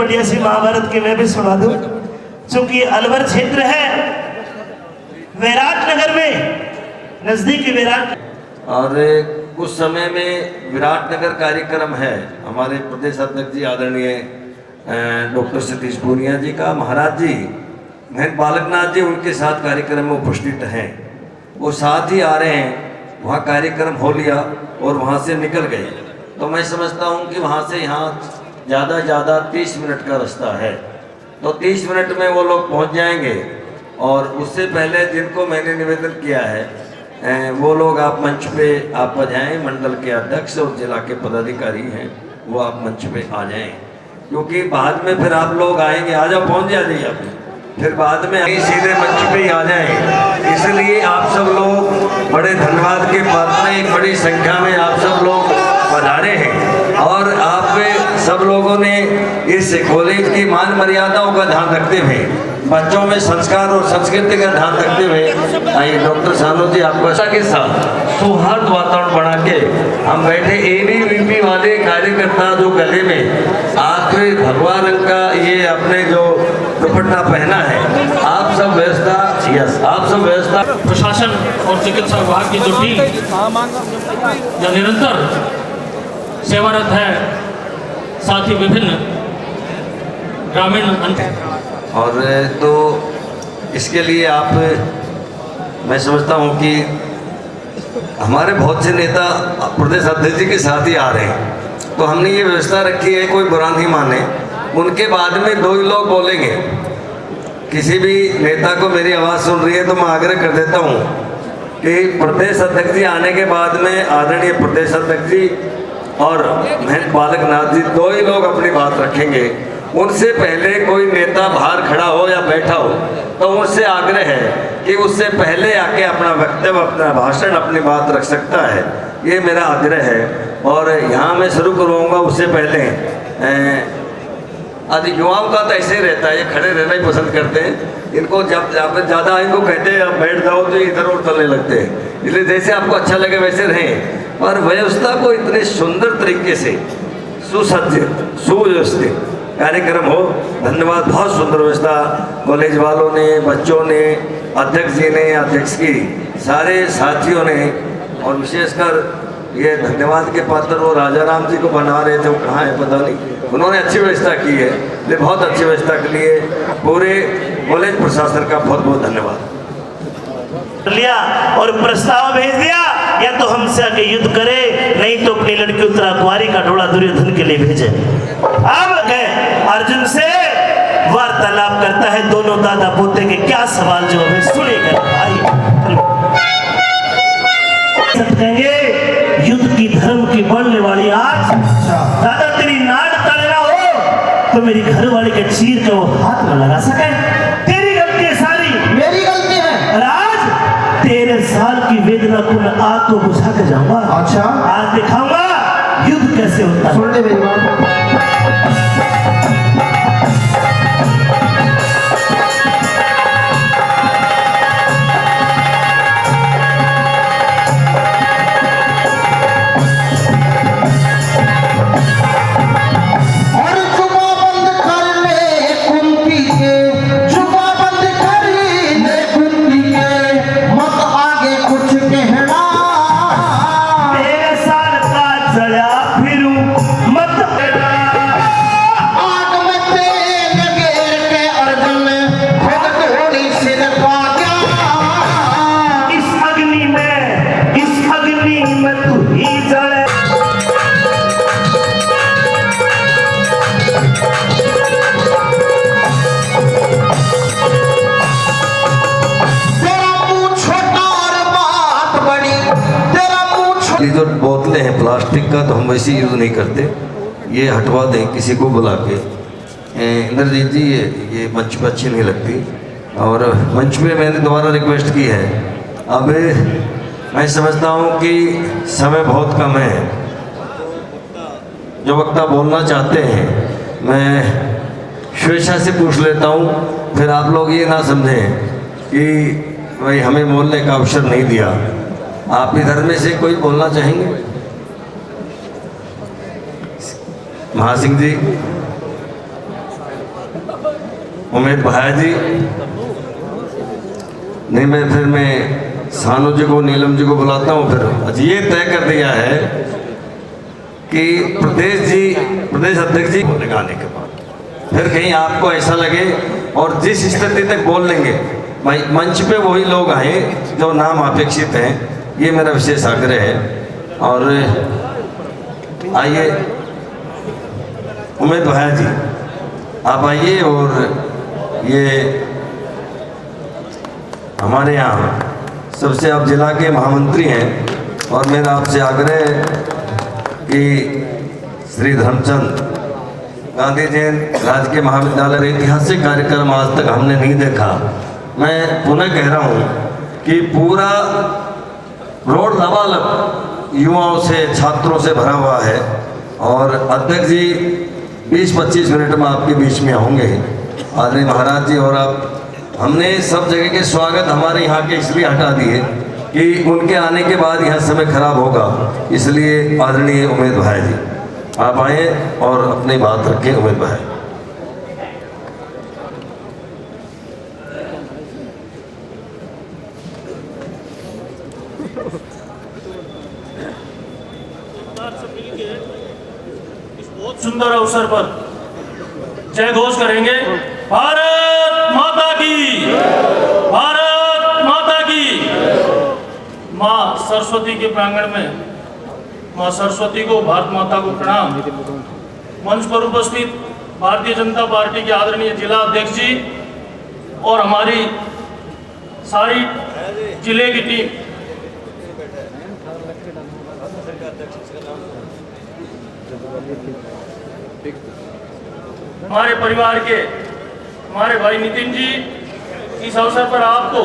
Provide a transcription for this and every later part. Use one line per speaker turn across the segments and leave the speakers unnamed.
बढ़िया सी महाभारत की मैं भी सुना दूं, चूंकि अलवर क्षेत्र है विराटनगर में, नजदीक विराट।
और कुछ समय में विराटनगर कार्यक्रम है हमारे प्रदेश अध्यक्ष जी आदरणीय डॉक्टर सतीश पूनिया जी का, महाराज जी महंत बालकनाथ जी उनके साथ कार्यक्रम में उपस्थित हैं, वो साथ ही आ रहे हैं। वहाँ कार्यक्रम हो लिया और वहाँ से निकल गए, तो मैं समझता हूँ कि वहाँ से यहाँ ज़्यादा 30 मिनट का रास्ता है, तो 30 मिनट में वो लोग पहुँच जाएंगे। और उससे पहले जिनको मैंने निवेदन किया है वो लोग आप मंच पे आप आ जाएँ, मंडल के अध्यक्ष और जिला के पदाधिकारी हैं वो आप मंच पे आ जाएं, क्योंकि बाद में फिर आप लोग आएंगे, आ जाओ पहुँच जाइए आप, फिर बाद में सीधे मंच पे ही आ जाएं। इसलिए आप सब लोग बड़े धन्यवाद के पात्र हैं, एक बड़ी संख्या में आप सब लोग पधारे हैं और आप सब लोगों ने इस कॉलेज की मान मर्यादाओं का ध्यान रखते हुए, बच्चों में संस्कार और संस्कृति का ध्यान रखते हुए, आइए डॉक्टर सानू जी आपको ऐसा के साथ सौहार्द वातावरण बना के हम बैठे। एबीवीपी वाले कार्यकर्ता जो गले में आखिरी भगवा रंग का ये अपने जो दुपट्टा पहना है, आप सब व्यवस्था, यस आप सब व्यवस्था,
प्रशासन और चिकित्सा विभाग की जो टीम जो निरंतर सेवारत है, साथ ही विभिन्न ग्रामीण
और तो इसके लिए आप, मैं समझता हूँ कि हमारे बहुत से नेता प्रदेश अध्यक्ष जी के साथ ही आ रहे हैं, तो हमने ये व्यवस्था रखी है, कोई बुरा नहीं माने, उनके बाद में 2 ही लोग बोलेंगे। किसी भी नेता को मेरी आवाज़ सुन रही है तो मैं आग्रह कर देता हूँ कि प्रदेश अध्यक्ष जी आने के बाद में आदरणीय प्रदेश अध्यक्ष जी और महंत बालकनाथ जी 2 ही लोग अपनी बात रखेंगे। उनसे पहले कोई नेता बाहर खड़ा हो या बैठा हो तो उनसे आग्रह है कि उससे पहले आके अपना वक्तव्य, अपना भाषण, अपनी बात रख सकता है, ये मेरा आग्रह है। और यहाँ मैं शुरू करूँगा उससे पहले आदि युवाओं का तो ऐसे ही रहता है, ये खड़े रहना ही पसंद करते हैं, इनको जब ज़्यादा इनको कहते हैं अब बैठ जाओ तो इधर उधर चलने लगते हैं, इसलिए जैसे आपको अच्छा लगे वैसे रहें। पर व्यवस्था को इतने सुंदर तरीके से सुसज्जित सुव्यवस्थित कार्यक्रम हो, धन्यवाद, बहुत सुंदर व्यवस्था कॉलेज वालों ने, बच्चों ने, अध्यक्ष जी ने, अध्यक्ष की सारे साथियों ने, और विशेषकर ये धन्यवाद के पात्र वो राजा राम जी को बना रहे थे, वो कहाँ है पता नहीं, उन्होंने अच्छी व्यवस्था की है, ये बहुत अच्छी व्यवस्था के लिए पूरे कॉलेज प्रशासन का बहुत बहुत धन्यवाद।
लिया और प्रस्ताव भेज दिया, या तो हमसे आके युद्ध करे, नहीं तो अपनी लड़की उत्तरा कुमारी का डोला दुर्योधन के लिए भेजे। अब गए अर्जुन से वार्तालाप करता है, दोनों दादा पोते के क्या सवाल जो है सुनेगा भाई। युद्ध की धर्म की बढ़ने वाली आज दादा तेरी नाड़ तड़ना हो तो मेरी घर वाली के चीर के वो हाथ में लगा सके, तेरी गलती है सारी,
मेरी गलती है।
राज 13 साल की वेदना को मैं आग को बुझा के जाऊंगा।
अच्छा,
आज दिखाऊंगा युद्ध कैसे होता है।
सुन ले मेरी बात।
जो बोतलें हैं प्लास्टिक का तो हम वैसे यूज़ नहीं करते, ये हटवा दें किसी को बुला के। इंद्रजीत जी ये मंच पर अच्छी नहीं लगती, और मंच पे मैंने दोबारा रिक्वेस्ट की है। अब मैं समझता हूँ कि समय बहुत कम है, जो वक्ता बोलना चाहते हैं मैं स्वेच्छा से पूछ लेता हूँ, फिर आप लोग ये ना समझें कि भाई हमें बोलने का अवसर नहीं दिया। आप इधर में से कोई बोलना चाहेंगे? महासिंह जी, उमेद भाया जी, नहीं मैं सानू जी को, नीलम जी को बुलाता हूँ। फिर ये तय कर दिया है कि प्रदेश अध्यक्ष जी लगाने के बाद फिर कहीं आपको ऐसा लगे और जिस स्थिति तक बोल लेंगे मंच पे वही लोग आए जो नाम अपेक्षित हैं, ये मेरा विशेष आग्रह है। और आइए उमेद भाया जी, आप आइए। और ये हमारे यहाँ सबसे आप जिला के महामंत्री हैं और मेरा आपसे आग्रह है कि श्री धर्मचंद गांधी जैन राजकीय महाविद्यालय ऐतिहासिक कार्यक्रम आज तक हमने नहीं देखा। मैं पुनः कह रहा हूँ कि पूरा रोड लबालब युवाओं से, छात्रों से भरा हुआ है और अध्यक्ष जी 20-25 मिनट में आपके बीच में होंगे आदरणीय महाराज जी। और आप हमने सब जगह के स्वागत हमारे यहाँ के इसलिए हटा दिए कि उनके आने के बाद यहाँ समय खराब होगा, इसलिए आदरणीय उमेद भाई जी आप आए और अपनी बात रखें। उमेद भाई।
बहुत सुंदर अवसर पर जय घोष करेंगे। भारत माता की, भारत माता की। माँ सरस्वती के प्रांगण में माँ सरस्वती को, भारत माता को प्रणाम। मंच पर उपस्थित भारतीय जनता पार्टी के आदरणीय जिला अध्यक्ष जी और हमारी सारी जिले की टीम, हमारे परिवार के हमारे भाई नितिन जी, इस अवसर पर आपको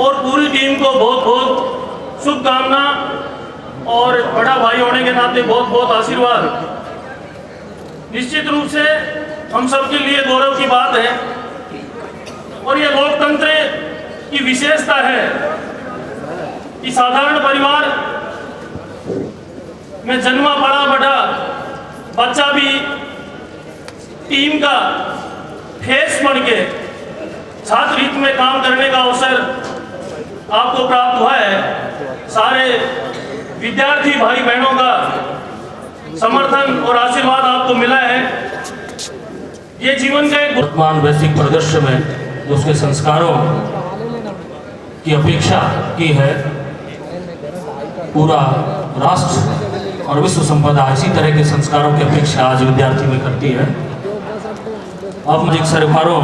और पूरी टीम को बहुत बहुत शुभकामना और बड़ा भाई होने के नाते बहुत बहुत आशीर्वाद। निश्चित रूप से हम सबके लिए गौरव की बात है और ये लोकतंत्र की विशेषता है कि साधारण परिवार में जन्मा पड़ा बड़ा बच्चा भी टीम का फेस बन के छात्र हित में काम करने का अवसर आपको प्राप्त हुआ है। सारे विद्यार्थी भाई बहनों का समर्थन और आशीर्वाद आपको मिला है। ये जीवन का एक वर्तमान वैश्विक परिदृश्य में जो उसके संस्कारों की अपेक्षा की है, पूरा राष्ट्र और विश्व संपदा इसी तरह के संस्कारों की अपेक्षा आज विद्यार्थी में करती है। सामाजिक सरकारों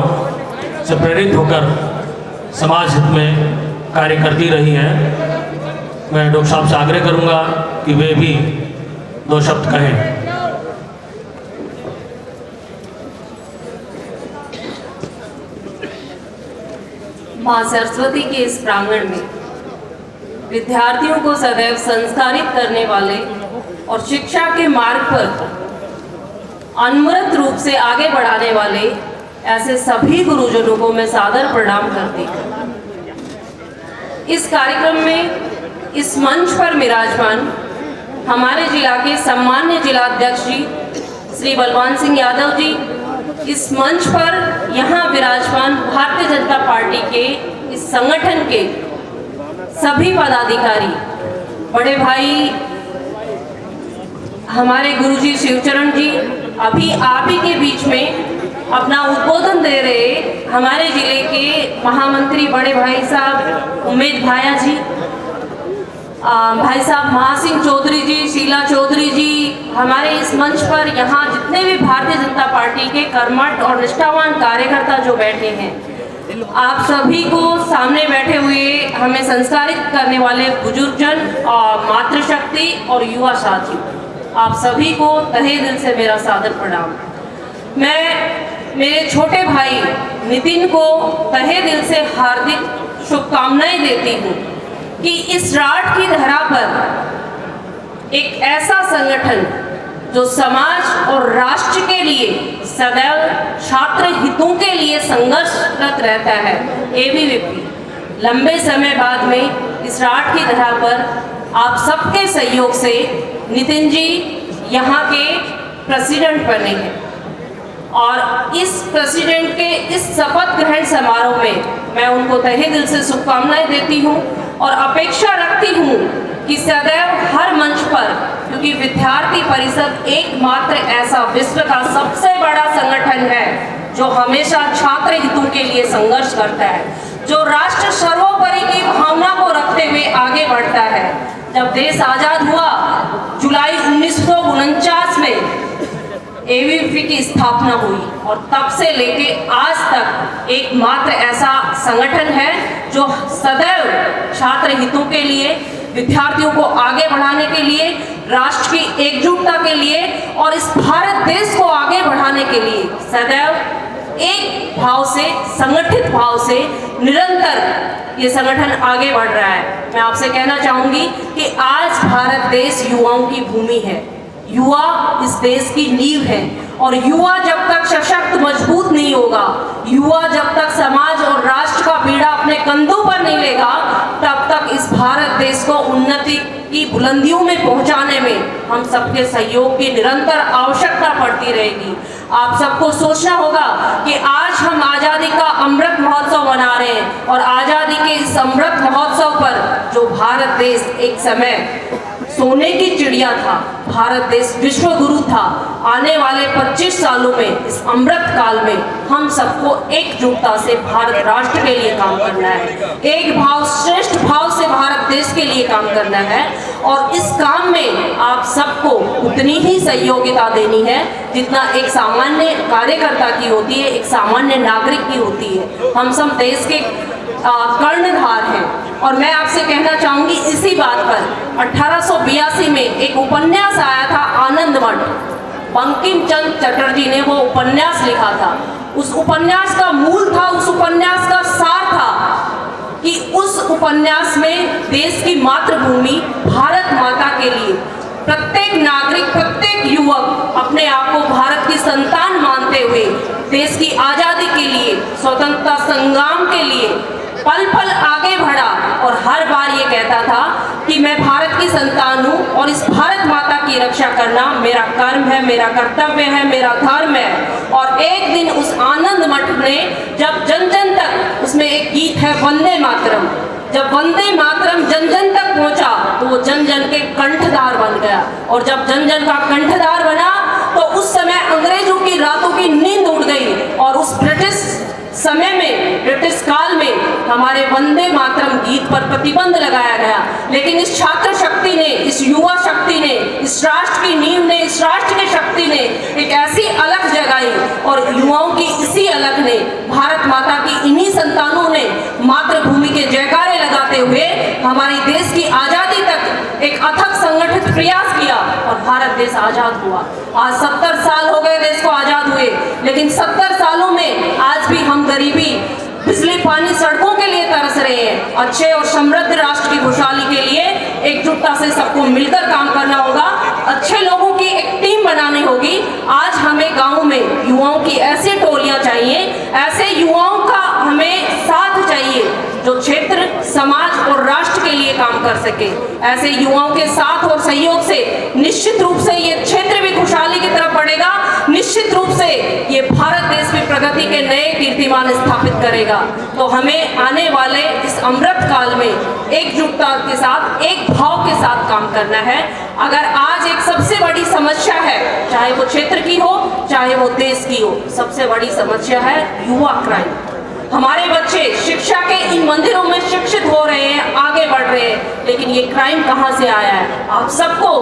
से प्रेरित होकर समाज हित में कार्य करती रही है। मैं डॉक्टर साहब से आग्रह करूंगा कि वे भी 2 शब्द कहें।
मां सरस्वती के इस प्रांगण में विद्यार्थियों को सदैव संस्कारित करने वाले और शिक्षा के मार्ग पर अनवरत रूप से आगे बढ़ाने वाले ऐसे सभी गुरुजनों को मैं सादर प्रणाम करती हूँ। इस कार्यक्रम में इस मंच पर विराजमान हमारे जिला के सम्मान्य जिलाध्यक्ष जी श्री बलवान सिंह यादव जी, इस मंच पर यहाँ विराजमान भारतीय जनता पार्टी के इस संगठन के सभी पदाधिकारी, बड़े भाई हमारे गुरुजी शिवचरण जी अभी आप ही के बीच में अपना उद्बोधन दे रहे हमारे जिले के महामंत्री बड़े भाई साहब उमेद भाया जी, भाई साहब महासिंह चौधरी जी, शीला चौधरी जी, हमारे इस मंच पर यहाँ जितने भी भारतीय जनता पार्टी के कर्मठ और निष्ठावान कार्यकर्ता जो बैठे हैं, आप सभी को सामने बैठे हुए हमें संस्कारित करने वाले बुजुर्गजन और मातृशक्ति और युवा साथी, आप सभी को तहे दिल से मेरा सादर प्रणाम। मैं मेरे छोटे भाई नितिन को तहे दिल से हार्दिक शुभकामनाएं देती हूँ कि इस राट की धरा पर एक ऐसा संगठन जो समाज और राष्ट्र के लिए सदैव छात्र हितों के लिए संघर्षरत रहता है, एबीवीपी लंबे समय बाद में इस राट की धरा पर आप सबके सहयोग से नितिन जी यहाँ के प्रेसिडेंट बने हैं। और इस प्रेसिडेंट के इस शपथ ग्रहण समारोह में मैं उनको तहे दिल से शुभकामनाएं देती हूं और अपेक्षा रखती हूं कि सदैव हर मंच पर, क्योंकि विद्यार्थी परिषद एकमात्र ऐसा विश्व का सबसे बड़ा संगठन है जो हमेशा छात्र हितों के लिए संघर्ष करता है, जो राष्ट्र सर्वोपरि की भावना को रखते हुए आगे बढ़ता है। जब देश आजाद हुआ जुलाई 1949 में एबीवीपी की स्थापना हुई और तब से लेके आज तक एकमात्र ऐसा संगठन है जो सदैव छात्र हितों के लिए, विद्यार्थियों को आगे बढ़ाने के लिए, राष्ट्र की एकजुटता के लिए और इस भारत देश को आगे बढ़ाने के लिए सदैव एक भाव से, संगठित भाव से निरंतर ये संगठन आगे बढ़ रहा है। मैं आपसे कहना चाहूंगी कि आज भारत देश युवाओं की भूमि है, युवा इस देश की नींव है और युवा जब तक सशक्त मजबूत नहीं होगा, युवा जब तक समाज और राष्ट्र का बीड़ा अपने कंधों पर नहीं लेगा, तब तक इस भारत देश को उन्नति की बुलंदियों में पहुंचाने में हम सबके सहयोग की निरंतर आवश्यकता पड़ती रहेगी। आप सबको सोचना होगा कि आज हम आज़ादी का अमृत महोत्सव मना रहे हैं और आज़ादी के इस अमृत महोत्सव पर जो भारत देश एक समय सोने की चिड़िया था, भारत देश विश्व गुरु था, आने वाले 25 सालों में इस अमृत काल में हम सबको एकजुटता से भारत राष्ट्र के लिए काम करना है, एक भाव श्रेष्ठ भाव से भारत देश के लिए काम करना है और इस काम में आप सबको उतनी ही सहयोगिता देनी है जितना एक सामान्य कार्यकर्ता की होती है, एक सामान्य नागरिक की होती है। हम सब देश के कर्णधार हैं और मैं आपसे कहना चाहूंगी इसी बात पर 1882 में एक उपन्यास आया था आनंद मठ, बंकिम चंद्र चटर्जी ने वो उपन्यास लिखा था। उस उपन्यास का मूल था, उस उपन्यास का सार था कि उस उपन्यास में देश की मातृभूमि भारत माता के लिए प्रत्येक नागरिक, प्रत्येक युवक अपने आप को भारत की संतान मानते हुए देश की आज़ादी के लिए, स्वतंत्रता संग्राम के लिए पल पल आगे बढ़ा और हर बार ये कहता था कि मैं भारत की संतान हूँ और इस भारत माता की रक्षा करना मेरा कर्म है, मेरा कर्तव्य है, मेरा धर्म है। और एक दिन उस आनंद मठ ने जब जन जन तक, उसमें एक गीत है वंदे मातरम, जब वंदे मातरम जन जन तक पहुंचा तो वो जन जन के कंठदार बन गया और जब जन जन का कंठदार बना तो उस समय अंग्रेजों की रातों की नींद उड़ गई और उस ब्रिटिश समय में, ब्रिटिश काल में हमारे वंदे मातरम गीत पर प्रतिबंध लगाया गया। लेकिन इस छात्र शक्ति ने, इस युवा शक्ति ने, इस राष्ट्र की नींव ने, इस राष्ट्र की शक्ति ने एक ऐसी अलख जगाई और युवाओं की इसी अलख ने, भारत माता की इन्हीं संतानों ने मातृभूमि के जयकारे लगाते हुए हमारी देश की आज़ादी तक एक अथक संगठित प्रयास किया और भारत देश आज़ाद हुआ। आज 70 साल हो गए देश को आज़ाद हुए, लेकिन 70 सालों में आज भी हम गरीबी, बिजली, पानी, सड़कों के लिए तरस रहे हैं। अच्छे और समृद्ध राष्ट्र की खुशहाली के लिए एकजुटता से सबको मिलकर काम करना होगा, अच्छे लोगों की एक टीम बनानी होगी। आज हमें गाँव में युवाओं की ऐसी टोलियां चाहिए, ऐसे युवाओं का हमें साथ चाहिए जो क्षेत्र, समाज और राष्ट्र के लिए काम कर सके। ऐसे युवाओं के साथ और सहयोग से निश्चित रूप से ये क्षेत्र भी खुशहाली की तरफ बढ़ेगा, निश्चित रूप से ये भारत देश की प्रगति के नए कीर्तिमान स्थापित करेगा। तो हमें आने वाले इस अमृत काल में एकजुटता के साथ, एक भाव के साथ काम करना है। अगर आज एक सबसे बड़ी समस्या है, चाहे वो क्षेत्र की हो, चाहे वो देश की हो, सबसे बड़ी समस्या है युवा क्राइम। हमारे बच्चे शिक्षा के इन मंदिरों में शिक्षित हो रहे हैं, आगे बढ़ रहे हैं, लेकिन ये क्राइम कहाँ से आया है? आप सबको,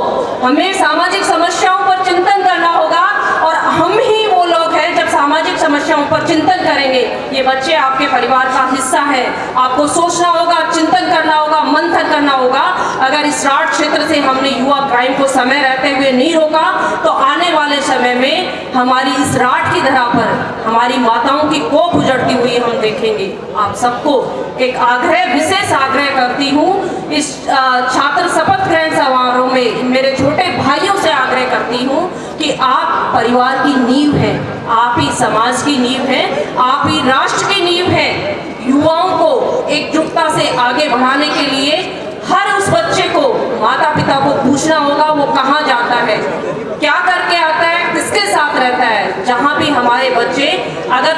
हमें सामाजिक समस्याओं पर चिंतन करना होगा और हम ही वो लोग हैं जब सामाजिक समस्याओं पर चिंतन करेंगे। ये बच्चे आपके परिवार का हिस्सा है, आपको सोचना होगा, चिंतन करना होगा, मंथन करना होगा। अगर इस राष्ट्र क्षेत्र से हमने युवा क्राइम को समय रहते हुए नहीं रोका तो आने वाले समय में हमारी इस राष्ट्र की धरा पर हमारी माताओं की कोख उजड़ती हुई हम देखेंगे। आप सबको एक आग्रह, विशेष आग्रह करती हूँ, इस छात्र शपथ ग्रहण समारोह में मेरे छोटे भाइयों से आग्रह करती हूँ कि आप परिवार की नींव हैं, आप ही समाज की नींव हैं, आप ही राष्ट्र की नींव हैं। युवाओं को एकजुटता से आगे बढ़ाने के लिए हर उस बच्चे को, माता पिता को पूछना होगा वो कहाँ जाता है, क्या करके आता है, किसके साथ रहता है। जहाँ भी हमारे हमारे बच्चे अगर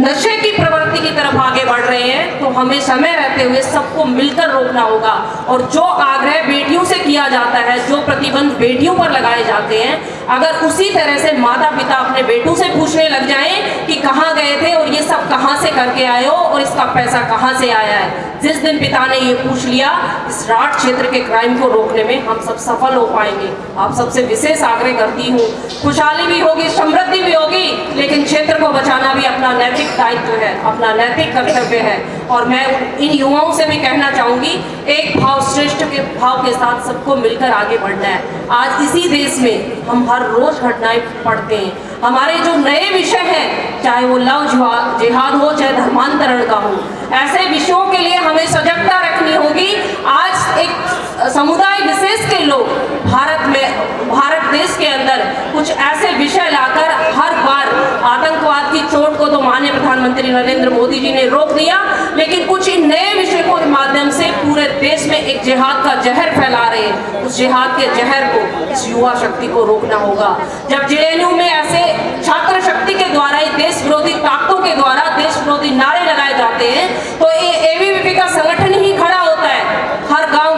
नशे की प्रवृत्ति की तरफ आगे बढ़ रहे हैं तो हमें समय रहते हुए सबको मिलकर रोकना होगा। और जो आग्रह बेटियों से किया जाता है, जो प्रतिबंध बेटियों पर लगाए जाते हैं, अगर उसी तरह से माता पिता अपने बेटों से पूछने लग जाएं कि कहाँ गए थे और ये सब कहाँ से करके आए हो और इसका पैसा कहाँ से आया है, जिस दिन पिता ने ये पूछ लिया, इस राठ क्षेत्र के क्राइम को रोकने में हम सब सफल हो पाएंगे। आप सबसे विशेष आग्रह करती हूँ, खुशहाली भी होगी, समृद्धि भी होगी, लेकिन क्षेत्र को बचाना भी अपना नैतिक दायित्व है, अपना नैतिक कर्तव्य है। और मैं इन युवाओं से भी कहना चाहूंगी, एक भाव श्रेष्ठ के भाव के साथ सबको मिलकर आगे बढ़ना है। आज इसी देश में हम हर रोज घटनाएं पढ़ते हैं। हमारे जो नए विषय हैं, चाहे वो लव जिहाद हो, चाहे धर्मांतरण का हो, ऐसे विषयों के लिए हमें सजगता रखनी होगी। आज एक समुदाय विशेष के लोग भारत देश के अंदर कुछ ऐसे विषय लाकर हर बार आतंकवाद की चोट को तो माननीय प्रधानमंत्री नरेंद्र मोदी जी ने रोक दिया, लेकिन कुछ इन नए विषयों के माध्यम से पूरे देश में एक जिहाद का जहर फैला रहे हैं। उस जिहाद के जहर को, इस युवा शक्ति को रोकना होगा। जब जेएनयू में ऐसे छात्र शक्ति के द्वारा, देश विरोधी ताकतों के द्वारा देश विरोधी नारे लगाए जाते हैं तो एबीवीपी का संगठन ही खड़ा होता है, हर गांव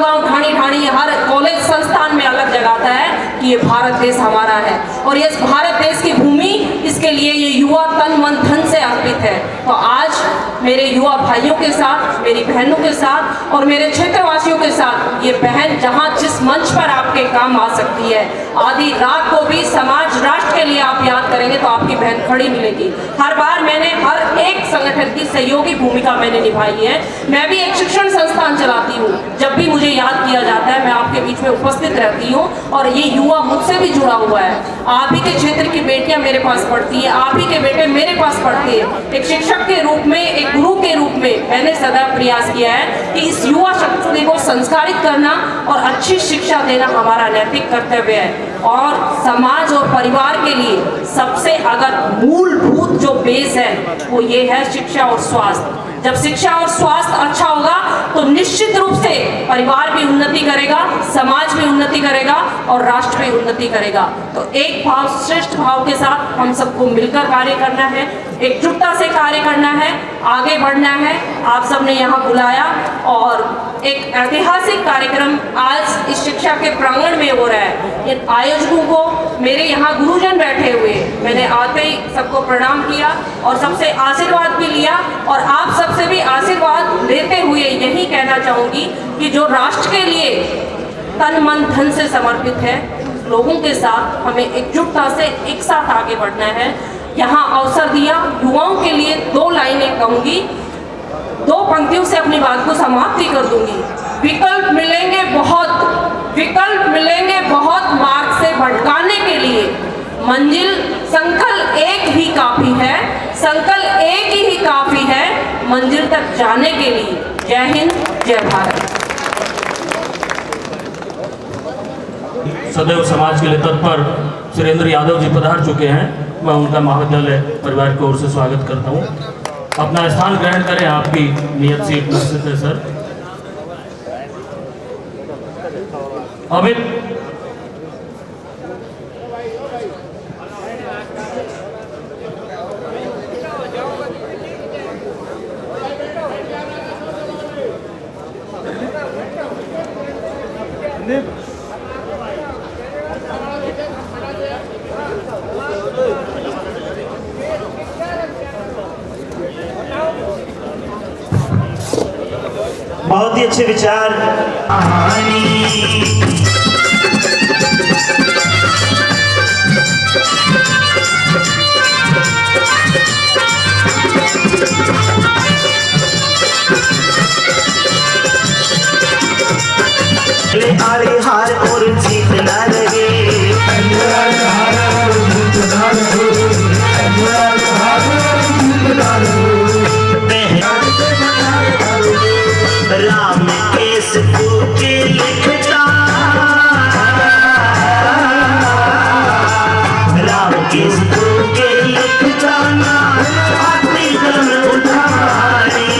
ढाणी हर कॉलेज संस्थान में अलग जगाता है कि ये भारत देश हमारा है और ये भारत देश की भूमि, इसके लिए ये युवा तन मन धन से अर्पित है। तो आज मेरे युवा भाइयों के साथ, मेरी बहनों के साथ और मेरे क्षेत्रवासियों के साथ ये बहन जहां जिस मंच पर आपके काम आ सकती है, आधी रात को भी समाज राष्ट्र के लिए आप याद करेंगे तो आपकी बहन खड़ी मिलेगी। हर बार मैंने हर एक संगठन की सहयोगी भूमिका मैंने निभाई है। मैं भी एक शिक्षण संस्थान चलाती हूँ, जब भी मुझे याद किया जाता है मैं आपके बीच में उपस्थित रहती हूँ और ये युवा मुझसे भी जुड़ा हुआ है। आप ही के क्षेत्र की बेटियां मेरे पास पढ़ती हैं, आप ही के बेटे मेरे पास पढ़ते हैं। एक शिक्षक के रूप में, एक गुरु के रूप में मैंने सदा प्रयास किया है कि इस युवा शक्ति को संस्कारित करना और अच्छी शिक्षा देना हमारा नैतिक कर्तव्य है। और समाज और परिवार के लिए सबसे अगर मूलभूत जो बेस है वो ये है शिक्षा और स्वास्थ्य। जब शिक्षा और स्वास्थ्य अच्छा होगा तो निश्चित रूप से परिवार भी उन्नति करेगा, समाज भी उन्नति करेगा और राष्ट्र भी उन्नति करेगा। तो एक भाव श्रेष्ठ भाव के साथ हम सबको मिलकर कार्य करना है, एकजुटता से कार्य करना है, आगे बढ़ना है। आप सबने यहाँ बुलाया और एक ऐतिहासिक कार्यक्रम आज इस शिक्षा के प्रांगण में हो रहा है। इन आयोजकों को मेरे यहाँ गुरुजन बैठे हुए, मैंने आते ही सबको प्रणाम किया और सबसे आशीर्वाद भी लिया और आप सबसे भी आशीर्वाद लेते हुए यही कहना चाहूँगी कि जो राष्ट्र के लिए तन मन धन से समर्पित है, लोगों के साथ हमें एकजुटता से एक साथ आगे बढ़ना है। यहाँ अवसर दिया, युवाओं के लिए 2 लाइनें कहूँगी, 2 पंक्तियों से अपनी बात को समाप्ति कर दूंगी। विकल्प मिलेंगे बहुत मार्ग से भटकाने के लिए, मंजिल संकल्प एक ही काफी है, संकल्प एक ही काफी है मंजिल तक जाने के लिए। जय हिंद, जय भारत।
सदैव समाज के लिए तत्पर सुरेंद्र यादव जी पधार चुके हैं। मैं उनका महाविद्यालय परिवार की ओर से स्वागत करता हूँ। अपना स्थान ग्रहण करें, आपकी नियत सीट उपस्थित है सर। अमित
बहुत ही अच्छे विचार। आड़े हार और जीत ना लगे, राम केस के लिखता, राम केस के लिखता ना आती कलम उठानी,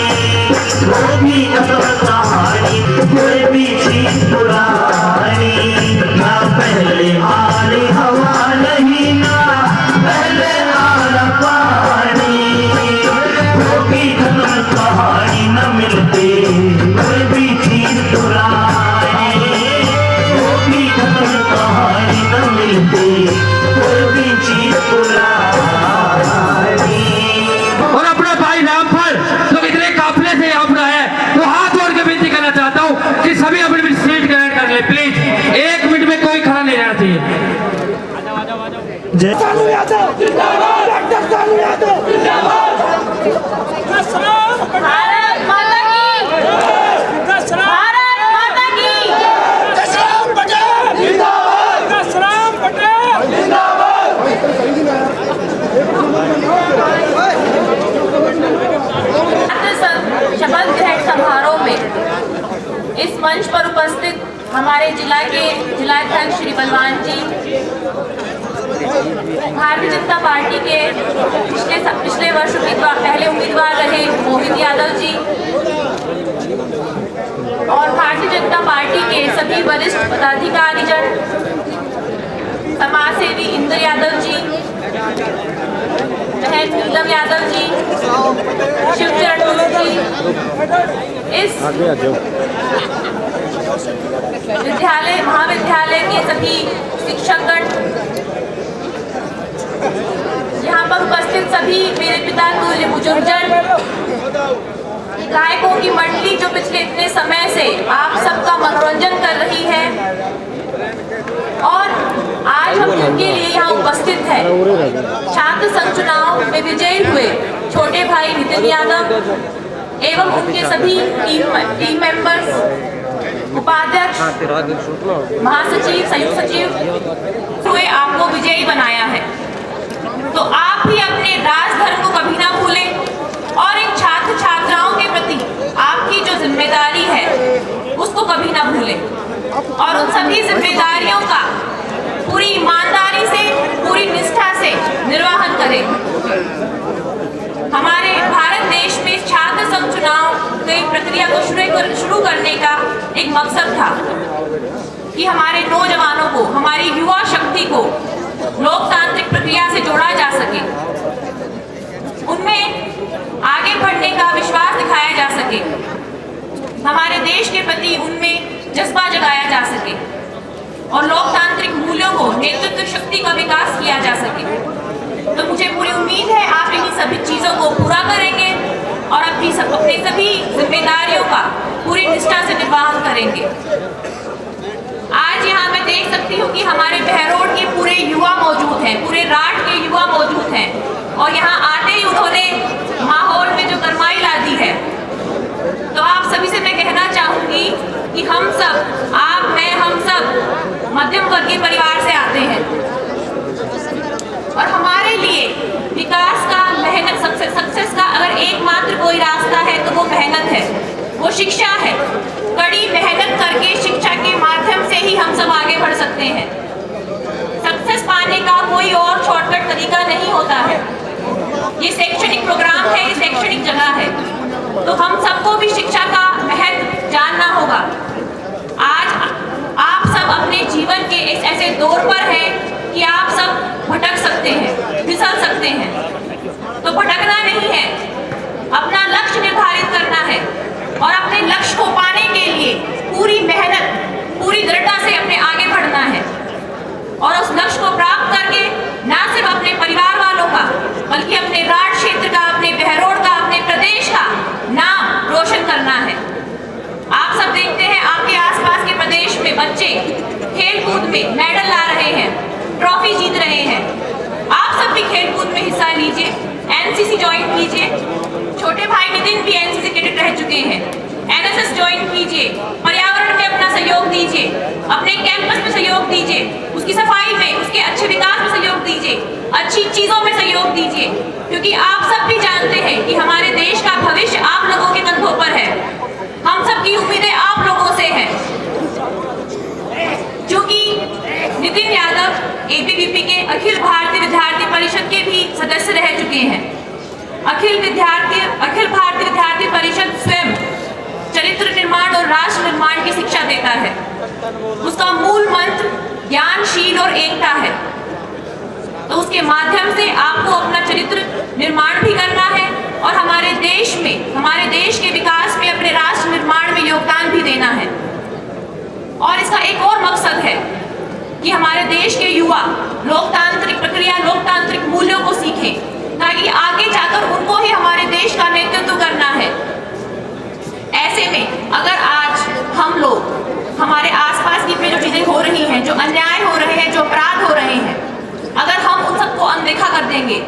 वो भी अब कहानी कोई भी चीज पुरानी, ना पहले आली हवा नहीं ना पहले पूर्वीची पुराणी।
और अपना भाई रामफल जो इतने काफिले से यहाँ पर है, तो हाथ जोड़ के विनती करना चाहता हूँ कि सभी अपनी अपनी सीट ग्रहण कर ले प्लीज। 1 मिनट में कोई खड़ा नहीं रहना चाहिए।
जय
भारत माता की, भारत माता की। शपथ ग्रहण समारोह में इस मंच पर उपस्थित हमारे जिलाध्यक्ष श्री बलवान जी, भारतीय जनता पार्टी के पिछले वर्ष पहले उम्मीदवार रहे मोहित यादव जी और भारतीय जनता पार्टी के सभी वरिष्ठ पदाधिकारीजन, समाज सेवी इंद्र यादव जी, बहन नीलम यादव जी, शिवचरण गुरु जी, इस महाविद्यालय के सभी शिक्षकगण, यहाँ पर उपस्थित सभी मेरे पिता तुल्य बुजुर्गजन, गायकों की मंडली जो पिछले इतने समय से आप सबका मनोरंजन कर रही है और आज हम जिनके लिए यहाँ उपस्थित है, छात्र संघ चुनाव में विजयी हुए छोटे भाई नितिन यादव एवं उनके सभी टीम मेंबर्स, उपाध्यक्ष, महासचिव, संयुक्त सचिव हुए आपको विजयी बनाया है। तो आप भी अपने राजधर्म को कभी ना भूलें और इन छात्र छात्राओं के प्रति आपकी जो जिम्मेदारी है उसको कभी ना भूलें और उन सभी जिम्मेदारियों का पूरी ईमानदारी से, पूरी निष्ठा से निर्वहन करें। हमारे भारत देश में छात्र संघ चुनाव की प्रक्रिया को शुरू करने का एक मकसद था कि हमारे नौजवानों को, हमारी युवा शक्ति को लोकतांत्रिक प्रक्रिया से जोड़ा जा सके, उनमें आगे बढ़ने का विश्वास दिखाया जा सके, हमारे देश के प्रति उनमें जज्बा जगाया जा सके और लोकतांत्रिक मूल्यों को, नेतृत्व शक्ति का विकास किया जा सके। तो मुझे पूरी उम्मीद है आप इन्हीं सभी चीज़ों को पूरा करेंगे और अपनी सभी जिम्मेदारियों का पूरी निष्ठा से निर्वहन करेंगे। आज यहाँ मैं देख सकती हूँ कि हमारे बहरोड के पूरे युवा मौजूद हैं, पूरे राठ के युवा मौजूद हैं और यहाँ आते ही उन्होंने माहौल में जो गरमाई ला दी है। तो आप सभी से मैं कहना चाहूँगी कि हम सब, आप, मैं, हम सब मध्यम वर्गीय परिवार से आते हैं और हमारे लिए विकास का, मेहनत, सक्सेस का अगर एकमात्र कोई रास्ता है तो वो मेहनत है, वो शिक्षा है। कड़ी मेहनत करके शिक्षा के माध्यम से ही हम सब आगे बढ़ सकते हैं। सक्सेस पाने का कोई और शॉर्टकट तरीका नहीं होता है। ये शैक्षणिक प्रोग्राम है, ये शैक्षणिक जगह है, तो हम सबको भी शिक्षा का महत्व जानना होगा। आज आप सब अपने जीवन के इस ऐसे दौर पर हैं कि आप सब भटक सकते हैं, फिसल सकते हैं, तो भटकना नहीं है, अपना लक्ष्य निर्धारित करना है और अपने लक्ष्य को पाने के लिए पूरी मेहनत, पूरी दृढ़ता से अपने आगे बढ़ना है और उस लक्ष्य को प्राप्त करके न सिर्फ अपने परिवार वालों का बल्कि अपने राठ क्षेत्र का, अपने बहरोड का, अपने प्रदेश का नाम रोशन करना है। आप सब देखते हैं आपके आसपास के प्रदेश में बच्चे खेल कूद में मेडल ला रहे हैं, ट्रॉफी जीत रहे हैं। आप सब भी खेल कूद में हिस्सा लीजिए, एनसीसी ज्वाइन कीजिए। छोटे भाई नितिन भी एनसीसी कैडेट रह चुके हैं, एनएसएस ज्वाइन कीजिए, पर्यावरण में अपना सहयोग दीजिए, अपने कैंपस में सहयोग दीजिए, उसकी सफाई में, उसके अच्छे विकास में सहयोग दीजिए, अच्छी चीजों में सहयोग दीजिए, क्योंकि आप सब भी जानते हैं कि हमारे देश का भविष्य आप लोगों के कंधों पर है। हम सब की उम्मीदें आप लोगों से हैं। क्योंकि नितिन यादव एबीवीपी के अखिल भारतीय विद्यार्थी परिषद के भी सदस्य रह चुके हैं। अखिल भारतीय विद्यार्थी परिषद स्वयं चरित्र निर्माण और राष्ट्र निर्माण की शिक्षा देता है। उसका मूल मंत्र ज्ञानशील और एकता है। तो उसके माध्यम से आपको अपना चरित्र निर्माण भी करना है और हमारे देश में, हमारे देश के विकास में, अपने राष्ट्र निर्माण में योगदान भी देना है। और इसका एक और मकसद है कि हमारे देश के युवा लोकतांत्रिक प्रक्रिया, लोकतांत्रिक मूल्यों को सीखें, ताकि आगे जाकर उनको ही हमारे देश का नेतृत्व करना है। ऐसे में अगर आज हम लोग हमारे आसपास की जो चीजें हो रही हैं, जो अन्याय हो रहे हैं, जो अपराध हो रहे हैं, अगर हम उन सबको अनदेखा कर देंगे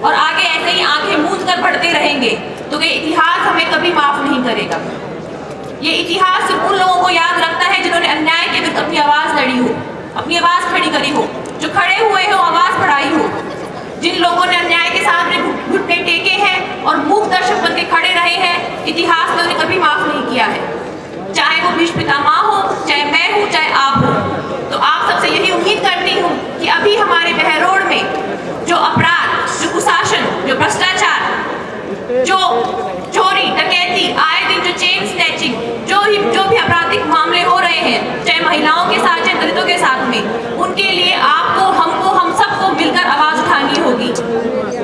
और आगे ऐसे ही आंखें मूंद कर बढ़ते रहेंगे, तो ये इतिहास हमें कभी माफ नहीं करेगा। ये इतिहास सिर्फ उन लोगों को याद रखता है जिन्होंने अन्याय के विरुद्ध अपनी आवाज लड़ी हो, अपनी आवाज खड़ी करी हो, जो खड़े हुए हो, आवाज बढ़ाई हो। जिन लोगों ने अन्याय के सामने घुटने टेके हैं और मूक दर्शक बनकर खड़े रहे हैं, इतिहास ने उन्हें कभी माफ नहीं किया है। चाहे वो भीष्म पितामह हो, चाहे मैं हूँ, चाहे आप हो। तो आप सबसे यही उम्मीद करती हूँ कि अभी हमारे बहरोड में जो अपराध, जो कुशासन, जो भ्रष्टाचार, जो चोरी डकैती, आए दिन जो चेन स्नैचिंग, जो भी आपराधिक मामले हो रहे हैं, चाहे महिलाओं के साथ, चाहे दलितों के साथ में, उनके लिए आपको, हमको, हम सबको मिलकर आवाज उठानी होगी।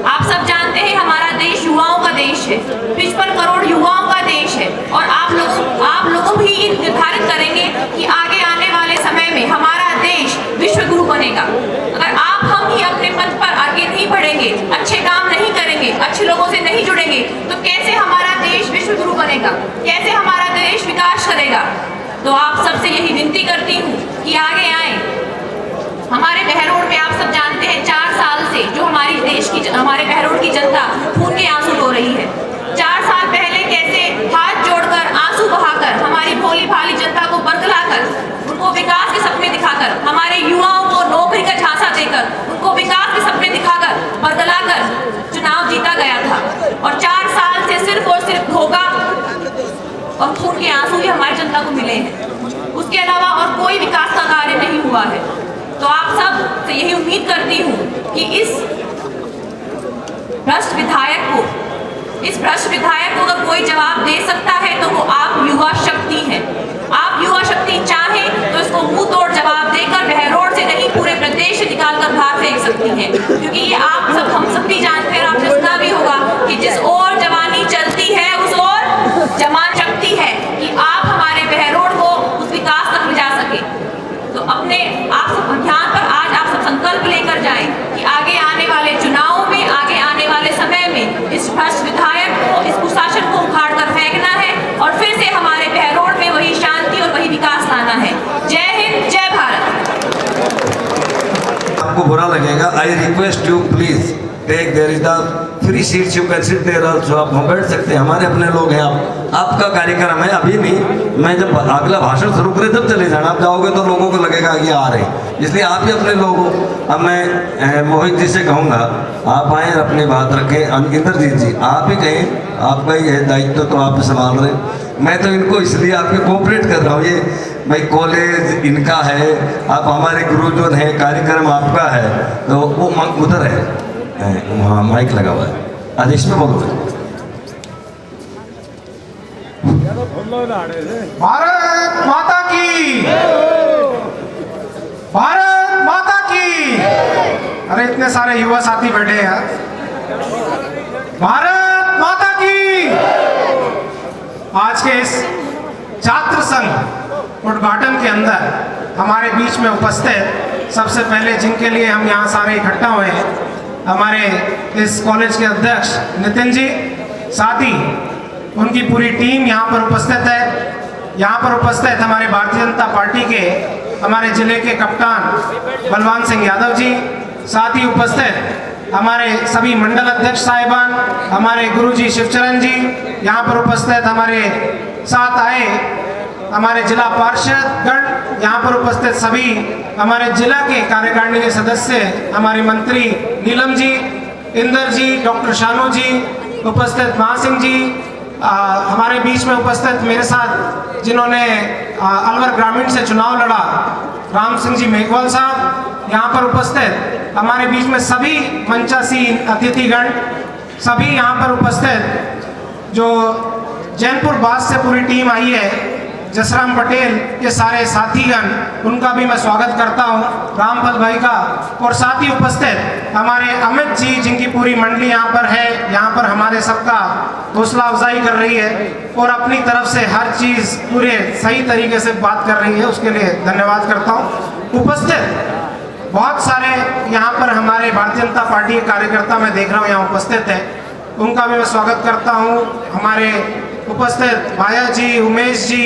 आप सब जानते हैं हमारा देश युवाओं का देश है, 55 करोड़ युवाओं का देश है, और आप लोग भी ये निर्धारित करेंगे कि आगे आने वाले समय में हमारा देश विश्व गुरु बनेगा। अगर आप हम ही अपने पथ पर आगे नहीं बढ़ेंगे, अच्छे काम नहीं करेंगे, अच्छे लोगों से नहीं जुड़ेंगे, तो कैसे हमारा देश विश्व गुरु बनेगा, कैसे हमारा देश विकास करेगा। तो आप सबसे यही विनती करती हूँ कि आगे आए। हमारे बहरोड में आप सब जानते हैं 4 साल से जो हमारे बहरोड की जनता खून के आंसू रो रही है। 4 साल पहले कैसे हाथ जोड़कर, आंसू बहाकर, हमारी भोली भाली जनता को बरगलाकर, उनको विकास के सपने दिखाकर, हमारे युवाओं को नौकरी का झांसा देकर, उनको विकास के सपने दिखाकर, बरगलाकर चुनाव जीता गया था। और 4 साल से सिर्फ और सिर्फ धोखा और खून के आंसू ही हमारी जनता को मिले हैं। उसके अलावा और कोई विकास का कार्य नहीं हुआ है। तो आप सब से यही उम्मीद करती हूँ कि इस भ्रष्ट विधायक को अगर कोई जवाब दे सकता है तो वो आप युवा शक्ति हैं। आप युवा शक्ति चाहें तो इसको मुंह तोड़ जवाब देकर बहरोड से नहीं, पूरे प्रदेश से निकालकर बाहर फेंक सकती हैं। क्योंकि ये आप सब, हम सब भी जानते हैं, आपने सुना भी होगा कि जिस ओर जवानी चलती है उस ओर जमान शक्ति है, कि आप हमारे बहरोड को उस विकास तक ले जा सके। तो अपने आप सब अभियान पर आज आप सब संकल्प लेकर जाएं कि आगे आने वाले चुनाव में, आगे आने वाले समय में इस भ्रष्ट विधायक को, इस कुशासन को उखाड़ कर फेंकना है और फिर से हमारे बहरोड में वही शांति और वही विकास लाना है। जय हिंद, जय भारत।
आपको बुरा लगेगा, I request you please take, there is the free seats, you can sit there also. आप वहाँ बैठ सकते हैं, हमारे अपने लोग हैं। आपका कार्यक्रम है, अभी नहीं, मैं जब अगला भाषण शुरू करे तब चले जाना। आप जाओगे तो लोगों को लगेगा कि आ रहे हैं, इसलिए आप ही अपने लोग हो। अब मैं मोहित जी से कहूँगा, आप आए अपनी बात रखें। इंद्रजीत जी आप ही कहें, आपका ही है दायित्व, तो आप संभाल रहे हैं। मैं तो इनको इसलिए आपके कोऑपरेट कर रहा हूँ, ये भाई कॉलेज इनका है, आप हमारे गुरुजन है, कार्यक्रम आपका है, तो वो उधर है, वहाँ माइक लगा हुआ है। आदेश में बोलो।
भारत माता की, भारत माता की। अरे इतने सारे युवा साथी बैठे हैं यार। भारत माता की। आज के इस छात्र संघ उद्घाटन के अंदर हमारे बीच में उपस्थित सबसे पहले जिनके लिए हम यहाँ सारे इकट्ठा हुए हैं, हमारे इस कॉलेज के अध्यक्ष नितिन जी, साथ ही उनकी पूरी टीम यहाँ पर उपस्थित है। यहाँ पर उपस्थित हमारे भारतीय जनता पार्टी के हमारे जिले के कप्तान बलवान सिंह यादव जी, साथ ही उपस्थित हमारे सभी मंडल अध्यक्ष साहिबान, हमारे गुरुजी शिवचरण जी, यहाँ पर उपस्थित हमारे साथ आए हमारे जिला पार्षदगण, यहाँ पर उपस्थित सभी हमारे जिला के कार्यकारिणी के सदस्य, हमारे मंत्री नीलम जी, इंदर जी, डॉक्टर शानू जी, उपस्थित महासिंह जी, हमारे बीच में उपस्थित मेरे साथ जिन्होंने अलवर ग्रामीण से चुनाव लड़ा, राम सिंह जी मेघवाल साहब, यहाँ पर उपस्थित हमारे बीच में सभी मंचासीन अतिथिगण, सभी यहाँ पर उपस्थित जो जैनपुर बास से पूरी टीम आई है, जसराम पटेल के सारे साथीगण, उनका भी मैं स्वागत करता हूं, रामफल भाई का, और साथ ही उपस्थित हमारे अमित जी जिनकी पूरी मंडली यहाँ पर है, यहाँ पर हमारे सबका हौसला अफजाई कर रही है और अपनी तरफ से हर चीज़ पूरे सही तरीके से बात कर रही है, उसके लिए धन्यवाद करता हूँ। उपस्थित बहुत सारे यहाँ पर हमारे भारतीय जनता पार्टी के कार्यकर्ता मैं देख रहा हूँ यहाँ उपस्थित हैं, उनका भी मैं स्वागत करता हूँ। हमारे उपस्थित भाया जी, उमेश जी,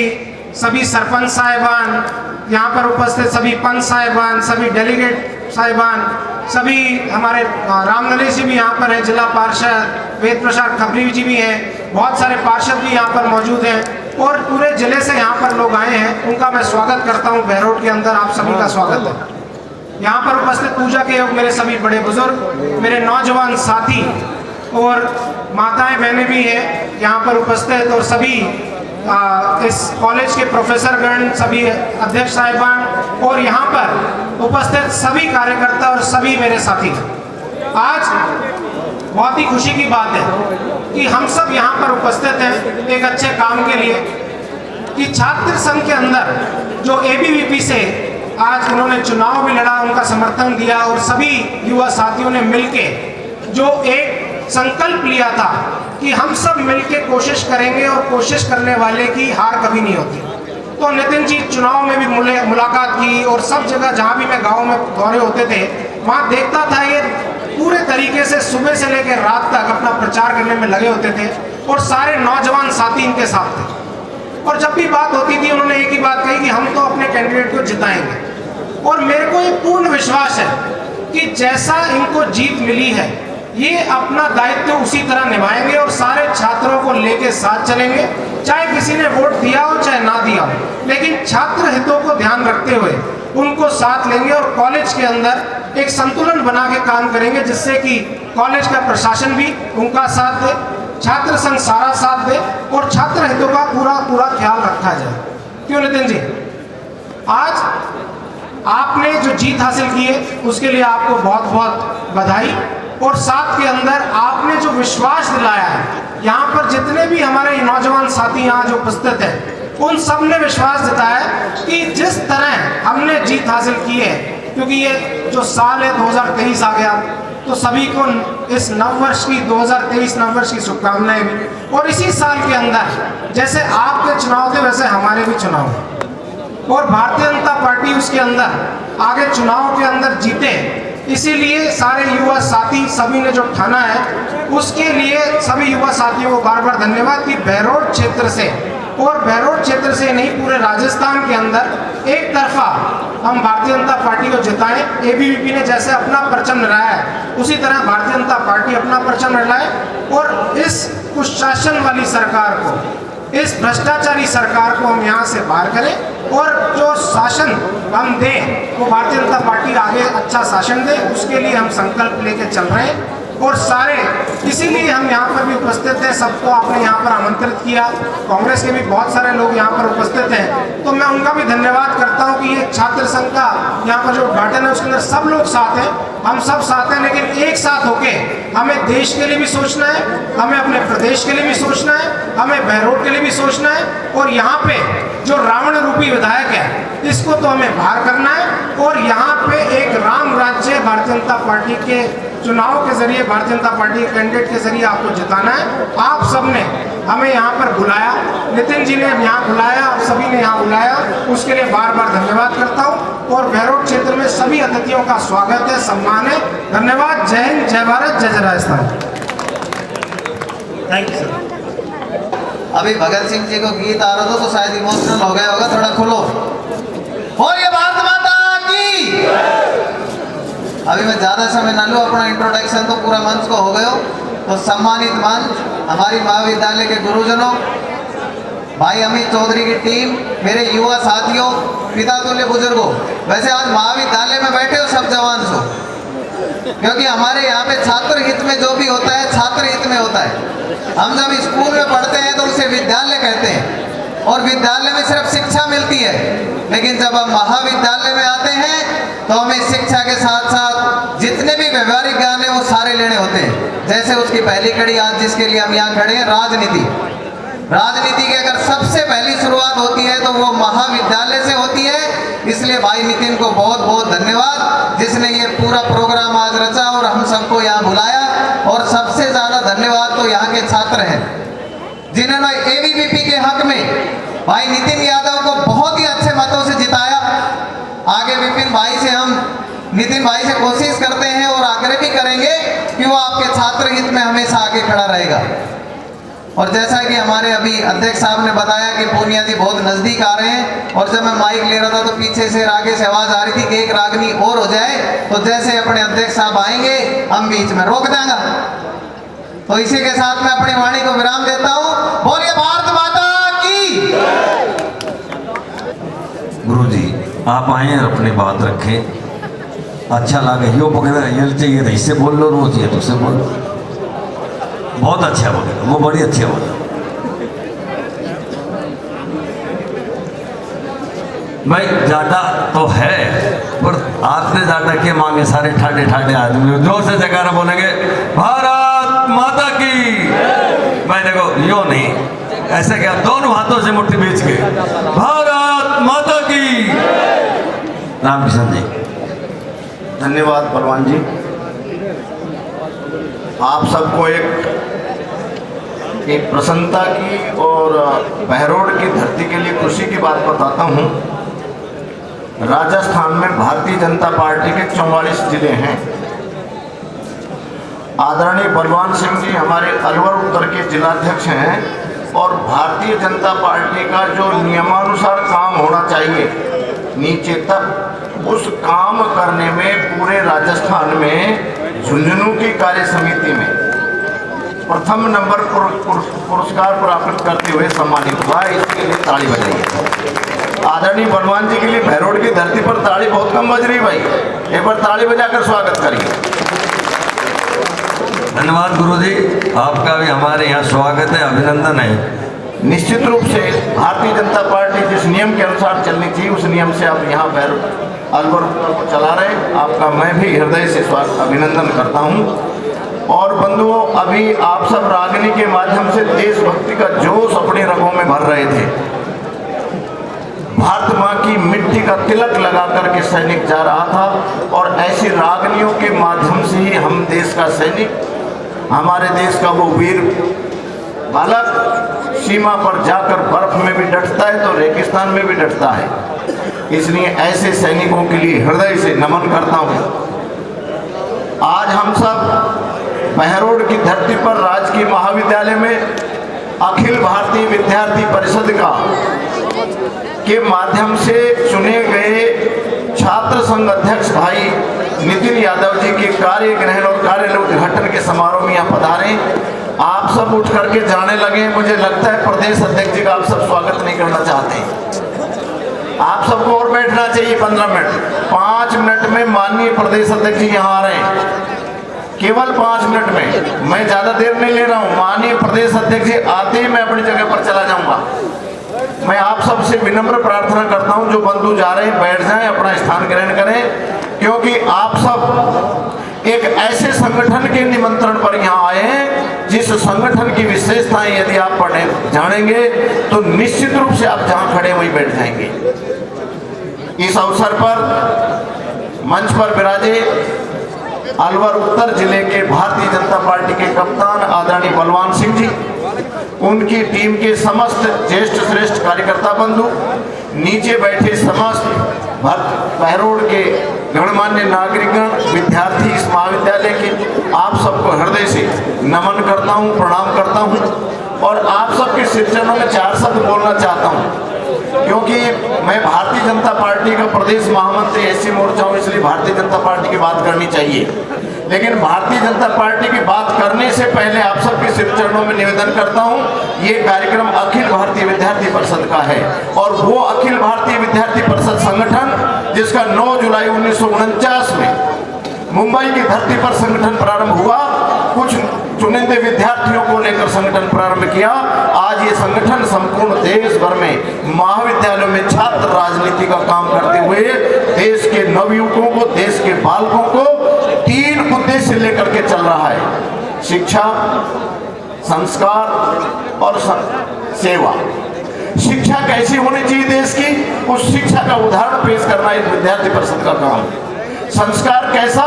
सभी सरपंच साहिबान यहाँ पर उपस्थित, सभी पंच साहिबान, सभी डेलीगेट साहिबान, सभी हमारे रामनरेश जी भी यहाँ पर हैं, जिला पार्षद वेद प्रसाद खबरी जी भी हैं, बहुत सारे पार्षद भी यहाँ पर मौजूद हैं और पूरे जिले से यहाँ पर लोग आए हैं, उनका मैं स्वागत करता हूँ। बहरोड के अंदर आप सभी का स्वागत है। यहाँ पर उपस्थित पूजा के योग मेरे सभी बड़े बुजुर्ग, मेरे नौजवान साथी और माताएं बहनें भी हैं यहाँ पर उपस्थित, और सभी इस कॉलेज के प्रोफेसरगण, सभी अध्यक्ष साहिबान और यहाँ पर उपस्थित सभी कार्यकर्ता और सभी मेरे साथी। आज बहुत ही खुशी की बात है कि हम सब यहाँ पर उपस्थित हैं एक अच्छे काम के लिए, कि छात्र संघ के अंदर जो ABVP से आज उन्होंने चुनाव भी लड़ा, उनका समर्थन दिया और सभी युवा साथियों ने मिलके जो एक संकल्प लिया था कि हम सब मिलके कोशिश करेंगे और कोशिश करने वाले की हार कभी नहीं होती। तो नितिन जी चुनाव में भी मुलाकात की और सब जगह जहाँ भी मैं गाँव में दौरे होते थे वहाँ देखता था ये पूरे तरीके से सुबह से लेकर रात तक अपना प्रचार करने में लगे होते थे और सारे नौजवान साथी इनके साथ थे। और जब भी बात होती थी उन्होंने एक ही बात कही कि हम तो अपने कैंडिडेट को जिताएंगे, और मेरे को ये पूर्ण विश्वास है कि जैसा इनको जीत मिली है ये अपना दायित्व उसी तरह निभाएंगे और सारे छात्रों को लेके साथ चलेंगे, चाहे किसी ने वोट दिया हो चाहे ना दिया हो, लेकिन छात्र हितों को ध्यान रखते हुए उनको साथ लेंगे और कॉलेज के अंदर एक संतुलन बना के काम करेंगे, जिससे कि कॉलेज का प्रशासन भी उनका साथ दे, छात्र संघ सारा साथ दे और छात्र हितों का पूरा ख्याल रखा जाए। क्यों नितिन जी, आज आपने जो जीत हासिल की है उसके लिए आपको बहुत बहुत बधाई, और साथ के अंदर आपने जो विश्वास दिलाया है, यहाँ पर जितने भी हमारे नौजवान साथी यहाँ जो उपस्थित हैं उन सब ने विश्वास जताया कि जिस तरह हमने जीत हासिल की है, क्योंकि ये जो साल है 2023 आ गया, तो सभी को इस नववर्ष की 2023 नववर्ष की शुभकामनाएं भी, और इसी साल के अंदर जैसे आपके चुनाव थे वैसे हमारे भी चुनाव, और भारतीय जनता पार्टी उसके अंदर आगे चुनाव के अंदर जीते, इसीलिए सारे युवा साथी सभी ने जो ठाना है उसके लिए सभी युवा साथियों को बार बार धन्यवाद कि बहरोड क्षेत्र से, और बहरोड क्षेत्र से नहीं पूरे राजस्थान के अंदर एक तरफा हम भारतीय जनता पार्टी को जिताएं। ABVP ने जैसे अपना परचम लहराया है उसी तरह भारतीय जनता पार्टी अपना परचम लहराए और इस कुशासन वाली सरकार को, इस भ्रष्टाचारी सरकार को हम यहाँ से बाहर करें और जो शासन हम दें वो भारतीय जनता पार्टी आगे अच्छा शासन दे, उसके लिए हम संकल्प लेके चल रहे हैं। और सारे इसीलिए हम यहाँ पर भी उपस्थित हैं, सबको आपने यहाँ पर आमंत्रित किया, कांग्रेस के भी बहुत सारे लोग यहाँ पर उपस्थित हैं, तो मैं उनका भी धन्यवाद करता हूँ कि ये छात्र संघ का यहाँ पर जो उद्घाटन है उसके अंदर सब लोग साथ हैं, हम सब साथ हैं, लेकिन एक साथ होके हमें देश के लिए भी सोचना है, हमें अपने प्रदेश के लिए भी सोचना है, हमें बहरोड के लिए भी सोचना है, और यहाँ पे जो रावण रूपी विधायक है इसको तो हमें बाहर करना है, और यहाँ पे एक राम राज्य भारतीय जनता पार्टी के चुनाव के जरिए, भारतीय जनता पार्टी के कैंडिडेट के जरिए आपको जिताना है। आप सब ने हमें यहाँ पर बुलाया, नितिन जी ने यहाँ बुलाया, आप सभी ने यहाँ बुलाया, उसके लिए बार बार धन्यवाद करता हूँ। और बहरोड क्षेत्र में सभी अतिथियों का स्वागत है, सम्मान है। धन्यवाद। जय हिंद, जय भारत, जय जय राजस्थान।
Thank you sir.
अभी भगत सिंह जी को गीत आ रहा था तो शायद इमोशनल हो गया होगा, थोड़ा खुलो। और ये भारत माता की। अभी मैं ज्यादा समय ना लूं, अपना इंट्रोडक्शन तो पूरा मंच को हो गयो, तो सम्मानित मंच हमारी महाविद्यालय के गुरुजनों, भाई अमित चौधरी की टीम, मेरे युवा साथियों, पिता तुल्य बुजुर्गों। वैसे आज महाविद्यालय में बैठे हो सब जवान सो, क्योंकि हमारे यहाँ पे छात्र हित में जो भी होता है छात्र हित में होता है। हम जब स्कूल में पढ़ते हैं तो उसे विद्यालय कहते हैं, और विद्यालय में सिर्फ शिक्षा मिलती है, लेकिन जब हम महाविद्यालय में आते हैं तो हमें शिक्षा के साथ साथ जितने भी व्यवहारिक ज्ञान है वो सारे लेने होते हैं। जैसे उसकी पहली कड़ी आज जिसके लिए हम यहाँ खड़े हैं, राजनीति। राजनीति की अगर सबसे पहली शुरुआत होती है तो वो महाविद्यालय से होती है। इसलिए भाई नितिन को बहुत बहुत धन्यवाद, जिसने ये पूरा प्रोग्राम आज रचा और हम सबको यहाँ बुलाया। और सबसे ज्यादा धन्यवाद तो यहाँ के छात्र हैं, जिन्होंने ABVP के हक में भाई नितिन यादव को बहुत ही अच्छे मतों से जिताया। आगे विपिन भाई से हम नितिन भाई से कोशिश करते हैं और आग्रह भी करेंगे कि वो आपके छात्र हित में हमेशा आगे खड़ा रहेगा। और जैसा कि हमारे अभी अध्यक्ष साहब ने बताया कि पूर्णिया जी बहुत नजदीक आ रहे हैं, और जब मैं माइक ले रहा था तो पीछे से आगे से आवाज आ रही थी कि एक रागनी और हो जाए, तो जैसे अपने अध्यक्ष साहब आएंगे हम बीच में रोक देंगे। तो इसी के साथ मैं अपनी वाणी को विराम देता हूँ। बोलिए भारत माता की।
गुरु जी आप आए और अपनी बात रखें, अच्छा लगे यो वगैरह ये चाहिए था इससे बोल लो, रोज ये तो उससे बोल लो, बहुत अच्छा बोले, वो बड़ी अच्छी बोला। भाई जाटा तो है पर आपने जाटा के मांगे सारे ठाडे ठाडे आदमी जोर से जयकारा बोलेंगे भारत माता की। भाई देखो यो नहीं ऐसे क्या, दोनों हाथों से मुट्ठी बीच के भारत माता की। रामकिशन जी।
धन्यवाद परवान जी। आप सबको एक प्रसन्नता की और बहरोड की धरती के लिए खुशी की बात बताता हूँ। राजस्थान में भारतीय जनता पार्टी के 44 जिले हैं। आदरणीय बलवान सिंह जी हमारे अलवर उत्तर के जिलाध्यक्ष हैं, और भारतीय जनता पार्टी का जो नियमानुसार काम होना चाहिए नीचे तक, उस काम करने में पूरे राजस्थान में झुंझुनू की कार्य समिति में प्रथम नंबर पुरस्कार प्राप्त करते हुए सम्मानित हुआ। इसके लिए ताली बजाइए। आदरणीय बलवान जी के लिए बहरोड की धरती पर ताली बहुत कम बज रही भाई, एक बार ताली बजाकर स्वागत करिए।
धन्यवाद गुरु जी, आपका भी हमारे यहाँ स्वागत है, अभिनंदन है।
निश्चित रूप से भारतीय जनता पार्टी जिस नियम के अनुसार चलनी चाहिए उस नियम से आप यहाँ पर अलवर को चला रहे हैं, आपका मैं भी हृदय से अभिनंदन करता हूँ। और बंधुओं, अभी आप सब रागनी के माध्यम से देशभक्ति का जोश अपने रगों में भर रहे थे। भारत माँ की मिट्टी का तिलक लगा करके सैनिक जा रहा था, और ऐसी रागनियों के माध्यम से ही हम देश का सैनिक, हमारे देश का वो वीर बालक सीमा पर जाकर बर्फ में भी डटता है तो रेगिस्तान में भी डटता है। इसलिए ऐसे सैनिकों के लिए हृदय से नमन करता हूँ। आज हम सब बहरोड की धरती पर राजकीय महाविद्यालय में अखिल भारतीय विद्यार्थी परिषद का के माध्यम से चुने गए छात्र संघ अध्यक्ष भाई नितिन यादव जी के कार्य ग्रहण और कार्य उद्घाटन के समारोह में यहाँ पधारे। आप सब उठ करके जाने लगे, मुझे लगता है प्रदेश अध्यक्ष जी का आप सब स्वागत नहीं करना चाहते। आप सबको और बैठना चाहिए 15 मिनट। 5 मिनट में माननीय प्रदेश अध्यक्ष जी यहाँ आ रहे हैं, केवल 5 मिनट में, मैं ज्यादा देर नहीं ले रहा हूँ। माननीय प्रदेश अध्यक्ष जी आते ही मैं अपनी जगह पर चला जाऊंगा। मैं आप सबसे विनम्र प्रार्थना करता हूं, जो बंधु जा रहे हैं बैठ जाएं, अपना स्थान ग्रहण करें, क्योंकि आप सब एक ऐसे संगठन के निमंत्रण पर यहाँ आए हैं जिस संगठन की विशेषताएं यदि आप पढ़े जानेंगे तो निश्चित रूप से आप जहां खड़े वहीं बैठ जाएंगे। इस अवसर पर मंच पर विराजे अलवर उत्तर जिले के भारतीय जनता पार्टी के कप्तान आदरणीय बलवान सिंह जी, उनकी टीम के समस्त ज्येष्ठ श्रेष्ठ कार्यकर्ता बंधु, नीचे बैठे समस्त बहरोड के गणमान्य नागरिकगण, विद्यार्थी इस महाविद्यालय के, आप सबको हृदय से नमन करता हूं, प्रणाम करता हूं। और आप सबके सिरचनों में 4 शब्द बोलना चाहता हूं, क्योंकि मैं भारतीय जनता पार्टी का प्रदेश महामंत्री एससी मोर्चा हूं, इसलिए भारतीय जनता पार्टी की बात करनी चाहिए। लेकिन भारतीय जनता पार्टी की बात करने से पहले आप सबके सिर चरणों में निवेदन करता हूं, ये कार्यक्रम अखिल भारतीय विद्यार्थी परिषद का है, और वो अखिल भारतीय विद्यार्थी परिषद संगठन जिसका 9 जुलाई 1949 में मुंबई की धरती पर संगठन प्रारंभ हुआ, कुछ चुनिंदे विद्यार्थियों को लेकर संगठन प्रारंभ किया। आज ये संगठन संपूर्ण देश भर में महाविद्यालयों में छात्र राजनीति का काम करते हुए देश के नवयुवकों को, देश के बालकों को 3 उद्देश्य लेकर के चल रहा है: शिक्षा, संस्कार और सेवा। शिक्षा कैसी होनी चाहिए देश की, उस शिक्षा का उदाहरण पेश करना एक विद्यार्थी परिषद का काम है। संस्कार कैसा?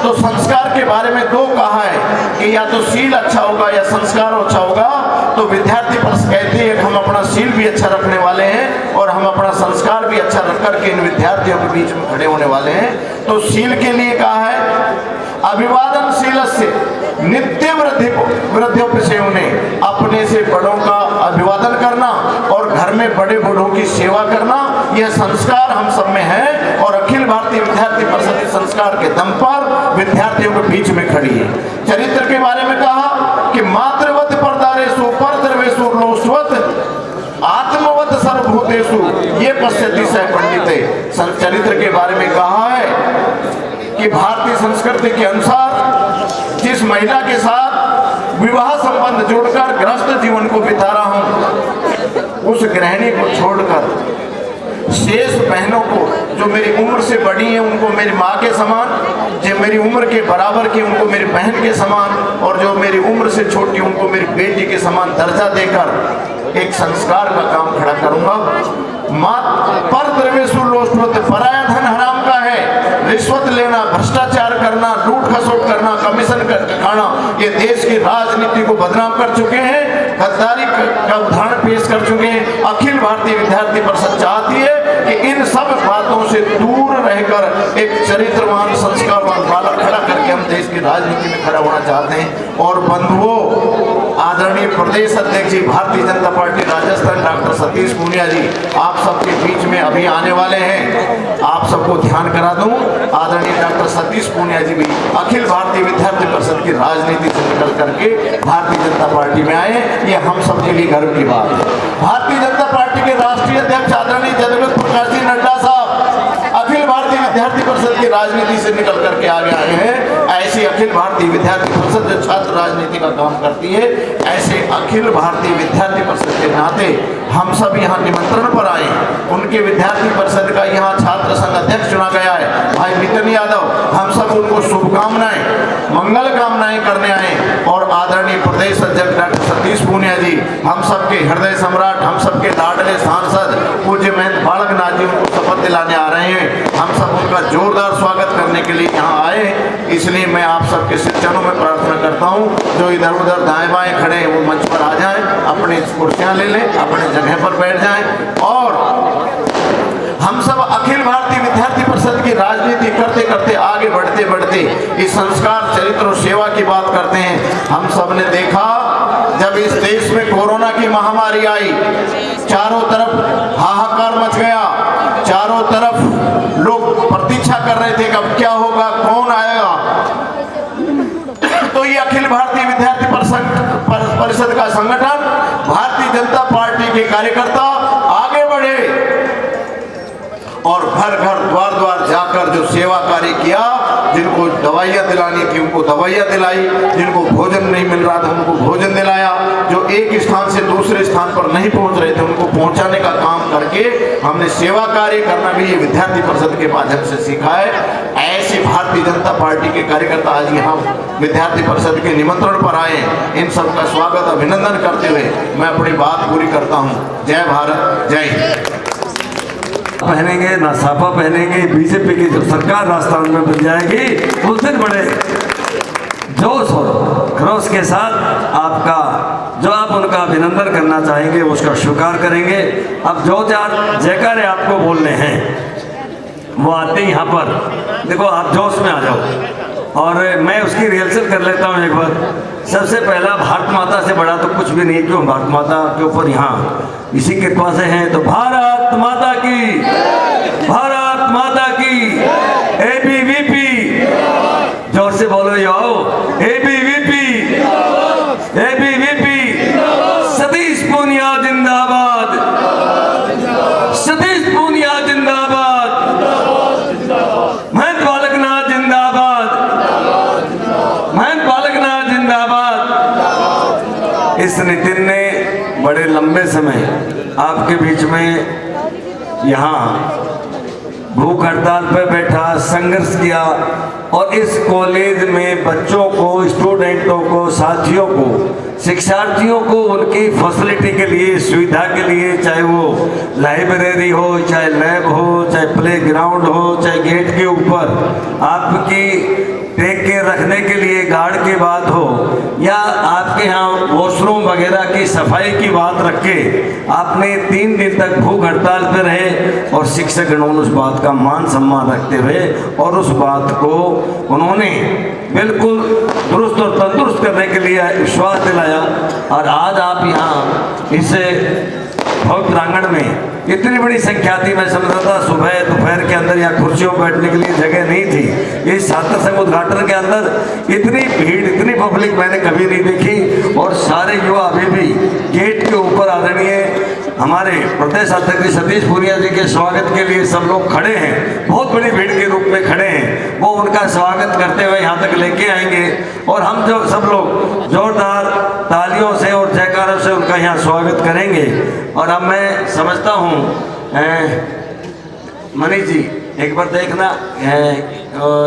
तो संस्कार के बारे में दो कहा है कि या तो शील अच्छा होगा या संस्कार अच्छा होगा। तो विद्यार्थी परिषद कहती है कि हम अपना शील भी अच्छा रखने वाले हैं और हम अपना संस्कार भी अच्छा रख करके इन विद्यार्थियों के बीच में खड़े होने वाले हैं। तो शील के लिए कहा है अभिवादनशील से नित्य वृद्धियों उन्हें अपने से बड़ों का अभिवादन करना और घर में बड़े बूढ़ों की सेवा करना, यह संस्कार हम सब में है। और अखिल भारतीय विद्यार्थी परिषद इस संस्कार के दम पर विद्यार्थियों के बीच में खड़ी है। चरित्र के बारे में कहा कि मातृवत परदारेषु परद्रवेषु लोस्वत आत्मवत सर्वभूतेषु ये पश्यति स पंडित। चरित्र के बारे में कहा है कि भारतीय संस्कृति के अनुसार जिस महिला के साथ विवाह संबंध जोड़कर गृहस्थ जीवन को बिता रहा हूं, उस गृहिणी को छोड़कर शेष बहनों को जो मेरी उम्र से बड़ी हैं उनको मेरी माँ के समान, जो मेरी उम्र के बराबर की उनको मेरी बहन के समान, और जो मेरी उम्र से छोटी उनको मेरी बेटी के समान दर्जा देकर एक संस्कार का काम खड़ा करूंगा। पर द्रव्येषु लोष्टवत, पराया धन हराम का है। रिश्वत लेना, भ्रष्टाचार करना, लूट खसोट करना, कमीशन खाना, ये देश की राजनीति को बदनाम कर चुके हैं, गद्दारी का उदाहरण पेश कर चुके हैं। अखिल भारतीय विद्यार्थी परिषद चाहती है कि इन सब बातों से दूर रहकर एक चरित्रवान संस्कारवान बालक खड़ा करके हम देश की राजनीति में खड़ा होना चाहते हैं। और बंधुओं, आदरणीय प्रदेश अध्यक्ष जी भारतीय जनता पार्टी राजस्थान डॉक्टर सतीश पूनिया जी आप सबके बीच में अभी आने वाले हैं। आप सबको ध्यान करा दूं, आदरणीय डॉक्टर सतीश पूनिया जी भी अखिल भारतीय विद्यार्थी परिषद की राजनीति से निकल करके भारतीय जनता पार्टी में आए। ये हम सबके लिए गर्व की बात है। भारतीय जनता पार्टी के राष्ट्रीय अध्यक्ष आदरणीय जगत प्रकाश जी नड्डा साहब अखिल भारतीय विद्यार्थी परिषद की राजनीति से निकल करके आगे आए हैं। ऐसी अखिल भारतीय विद्यार्थी परिषद जो छात्र राजनीति का काम करती है, ऐसे अखिल भारतीय विद्यार्थी परिषद के नाते हम सब यहाँ निमंत्रण पर आए। उनके विद्यार्थी परिषद का यहाँ छात्र संघ अध्यक्ष चुना गया है भाई नितिन यादव। हम सब उनको शुभकामनाएं, मंगल कामनाएं करने आए। और आदरणीय प्रदेश अध्यक्ष डॉक्टर सतीश पूनिया जी हम सबके हृदय सम्राट, हम सबके लाडले सांसद पूज्य महंत बालकनाथ जी उनको शपथ दिलाने आ रहे हैं। हम सब उनका जोरदार स्वागत करने के लिए यहाँ आए। इसलिए मैं आप सबके चरणों में प्रार्थना करता हूँ, जो इधर उधर दाएं बाएं खड़े हैं वो मंच पर आ जाएं, अपनी कुर्सियां ले लें, अपने जगह पर बैठ जाएं। और हम सब अखिल भारतीय विद्यार्थी परिषद की राजनीति करते करते आगे बढ़ते बढ़ते इस संस्कार, चरित्र और सेवा की बात करते हैं। हम सब ने देखा जब इस देश में कोरोना की महामारी आई, चारों तरफ हाहाकार मच गया, चारों तरफ लोग प्रतीक्षा कर रहे थे कब क्या होगा, कौन आएगा। तो ये अखिल भारतीय विद्यार्थी परिषद का संगठन, भारतीय जनता पार्टी के कार्यकर्ता आगे बढ़े और घर घर द्वार द्वार जाकर जो सेवा कार्य किया, जिनको दवाइयाँ दिलानी थी उनको दवाइयाँ दिलाई, जिनको भोजन नहीं मिल रहा था उनको भोजन दिलाया, जो एक स्थान से दूसरे स्थान पर नहीं पहुंच रहे थे उनको पहुंचाने का काम करके हमने सेवा कार्य करना भी ये विद्यार्थी परिषद के माध्यम से सीखा है। ऐसे भारतीय जनता पार्टी के कार्यकर्ता आज यहाँ विद्यार्थी परिषद के निमंत्रण पर आए। इन सबका स्वागत अभिनंदन करते हुए मैं अपनी बात पूरी करता हूँ। जय भारत, जय हिंद।
पहनेंगे ना साफा पहनेंगे, बीजेपी की जब सरकार राजस्थान में बन जाएगी उस दिन बड़े जोश और खरोश के साथ आपका जो आप उनका अभिनंदन करना चाहेंगे उसका स्वीकार करेंगे। अब जो चार जयकारे आपको बोलने हैं वो आते ही यहाँ पर देखो, आप जोश में आ जाओ और मैं उसकी रिहर्सल कर लेता हूँ एक बार। सबसे पहला भारत माता से बड़ा तो कुछ भी नहीं, क्यों भारत माता के ऊपर यहाँ इसी कृपा से हैं। तो भारत माता की, भारत माता की, ABVP जोर से बोलो यो, ABVP, ABVP, सतीश पूनिया जिंदाबाद, सतीश पूनिया जिंदाबाद, महंत बालकनाथ जिंदाबाद, महंत बालकनाथ जिंदाबाद। इस नितिन ने बड़े लंबे समय आपके बीच में यहाँ भूख हड़ताल पर बैठा, संघर्ष किया और इस कॉलेज में बच्चों को, स्टूडेंटों को, साथियों को शिक्षार्थियों को उनकी फैसिलिटी के लिए, सुविधा के लिए, चाहे वो लाइब्रेरी हो, चाहे लैब हो, चाहे प्ले ग्राउंड हो, चाहे गेट के ऊपर आपकी टेक के रखने के लिए गार्ड की बात हो, या आपके यहाँ वॉशरूम वगैरह की सफाई की बात रख के आपने 3 दिन तक भूख हड़ताल पर रहे और शिक्षकगणों ने उस बात का मान सम्मान रखते हुए और उस बात को उन्होंने बिल्कुल दुरुस्त और तंदुरुस्त करने के लिए विश्वास दिलाया। और आज आप यहाँ इस भव्य प्रांगण में इतनी बड़ी संख्या थी, मैं समझ रहा था सुबह दोपहर के अंदर या कुर्सियों पर बैठने के लिए जगह नहीं थी। इस छात्र संघ उद्घाटन के अंदर इतनी भीड़, इतनी पब्लिक मैंने कभी नहीं देखी। और सारे युवा अभी भी गेट के ऊपर आदरणीय हमारे प्रदेश अध्यक्ष सतीश पूनिया जी के स्वागत के लिए सब लोग खड़े हैं, बहुत बड़ी भीड़ के रूप में खड़े हैं। वो उनका स्वागत करते हुए यहाँ तक लेके आएंगे और हम जो सब लोग जोरदार तालियों से और जयकारों से उनका यहाँ स्वागत करेंगे। और अब मैं समझता हूँ मनीष जी एक बार देखना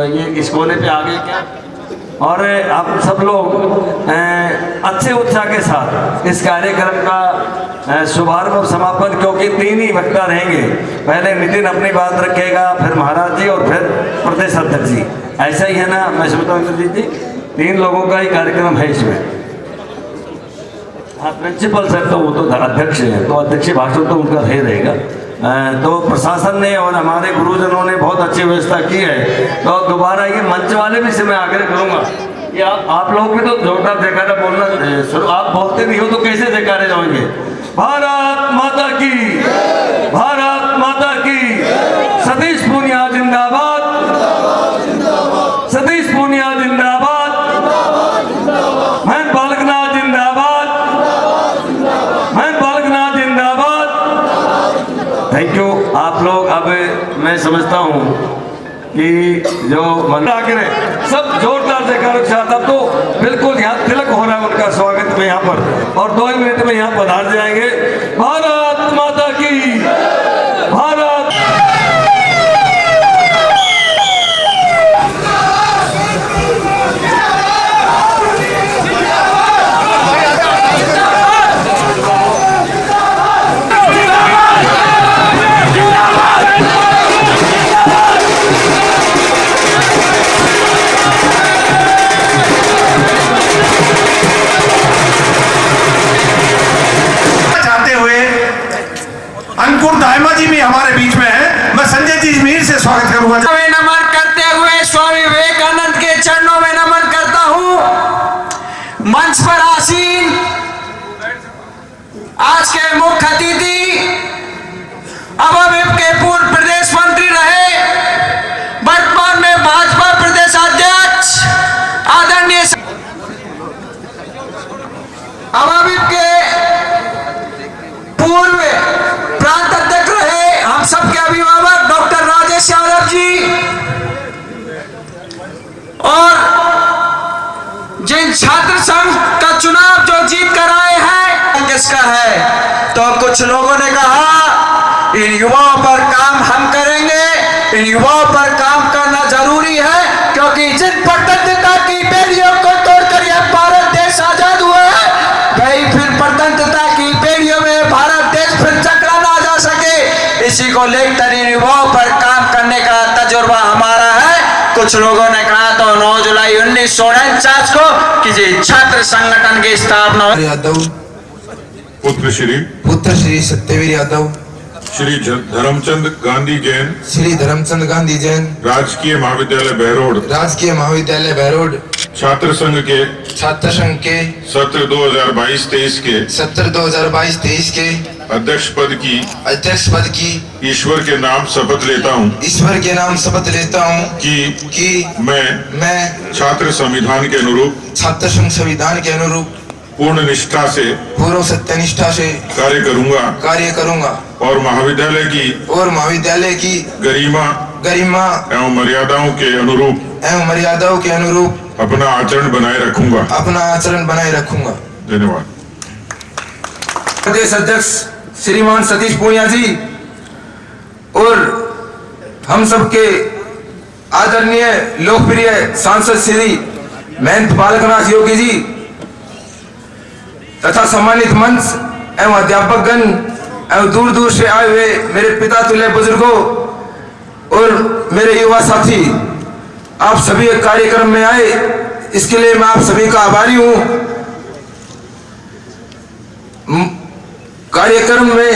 ये इस कोने पे आ गए क्या, और आप सब लोग अच्छे उत्साह के साथ इस कार्यक्रम का शुभारंभ और समापन, क्योंकि 3 ही वक्ता रहेंगे, पहले नितिन अपनी बात रखेगा, फिर महाराज जी और फिर प्रदेश अध्यक्ष जी। ऐसा ही है ना, मैं समझता हूँ इंद्रजीत जी 3 लोगों का ही कार्यक्रम है इसमें। हाँ, प्रिंसिपल सर तो वो तो अध्यक्ष हैं, तो अध्यक्ष भाषण तो उनका रहेगा। तो प्रशासन ने और हमारे गुरुजनों ने बहुत अच्छी व्यवस्था की है। तो दोबारा ये मंच वाले भी से मैं आग्रह करूँगा कि आप लोग भी तो जोरदार जयकारा बोलना, आप बोलते नहीं हो तो कैसे जयकारे जाएंगे। भारत माता की, भारत माता की, सतीश पूनिया जिंदाबाद, सतीश पूनिया जिंदाबाद, महंत बालकनाथ जिंदाबाद, महंत बालकनाथ जिंदाबाद। Thank you. आप लोग अब मैं समझता हूँ कि जो मंडा करें सब जोरदार जयकारों के साथ, अब तो बिल्कुल यहाँ तिलक हो रहा है उनका स्वागत में यहाँ पर, और 2 मिनट में यहाँ पधार जाएंगे। भारत माता की, भारत
अंकुर दायमा जी भी हमारे बीच में है। मैं संजय जी मीर से स्वागत करूंगा।
नमन करते हुए स्वामी विवेकानंद के चरणों में नमन करता हूं। मंच पर आसीन आज के मुख्य अतिथि अभाविप के पूर्व प्रदेश मंत्री रहे, वर्तमान में भाजपा प्रदेश अध्यक्ष आदरणीय अभाविप के पूर्व प्रांत अध्यक्ष रहे, हम सबके अभिभावक डॉक्टर राजेश यादव जी, और जिन छात्र संघ का चुनाव जो जीत कर आए हैं किसका है, तो कुछ लोगों ने कहा इन युवाओं पर काम हम करेंगे, इन युवाओं पर काम करना जरूरी है, क्योंकि जिन परतंत्रता की बेड़ियों को तोड़कर यह भारत देश आजाद हुआ है, वही फिर परतंत्रता की बेड़ियों में भारत देश फिर चकरा ना जा सके, इसी को लेकर इन युवाओं पर काम करने का तजुर्बा हमारा है। कुछ लोगों ने कहा तो 9 जुलाई 1949 को किसी छात्र संगठन की स्थापना।
यादव
पुत्र
श्री सत्यवीर यादव,
श्री धर्मचंद गांधी जैन,
श्री धर्मचंद गांधी जैन,
राजकीय महाविद्यालय बहरोड,
राजकीय महाविद्यालय बहरोड,
छात्र संघ के सत्र 2022-23 के अध्यक्ष पद की ईश्वर के नाम शपथ लेता हूँ कि मैं छात्र संविधान के अनुरूप पूर्ण सत्यनिष्ठा से कार्य करूंगा और महाविद्यालय की गरिमा एवं मर्यादाओं के अनुरूप अपना आचरण बनाए रखूंगा। धन्यवाद।
प्रदेश अध्यक्ष श्रीमान सतीश पूनिया जी और हम सबके आदरणीय लोकप्रिय सांसद श्री महंत बालकनाथ योगी जी, तथा सम्मानित मंच एवं अध्यापकगण एवं दूर दूर से आए हुए मेरे पिता तुल्य बुजुर्गों और मेरे युवा साथी, आप सभी एक कार्यक्रम में आए, इसके लिए मैं आप सभी का आभारी हूं। कार्यक्रम में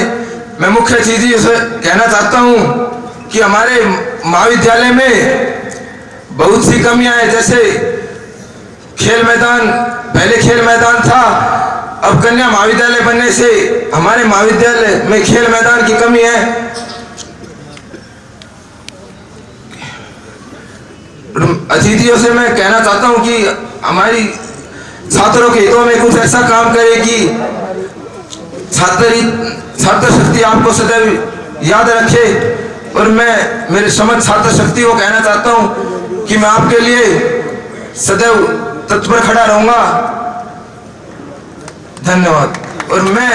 मैं मुख्य चीज ये कहना चाहता हूं कि हमारे महाविद्यालय में बहुत सी कमियां हैं, जैसे खेल मैदान, पहले खेल मैदान था, अब कन्या महाविद्यालय बनने से हमारे महाविद्यालय में खेल मैदान की कमी है। अतिथियों से मैं कहना चाहता हूं कि हमारी छात्रों के हितों में कुछ ऐसा काम करे कि छात्र शक्ति आपको सदैव याद रखे। और मैं मेरे समझ छात्र शक्ति को कहना चाहता हूं कि मैं आपके लिए सदैव तत्पर खड़ा रहूंगा। धन्यवाद। और मैं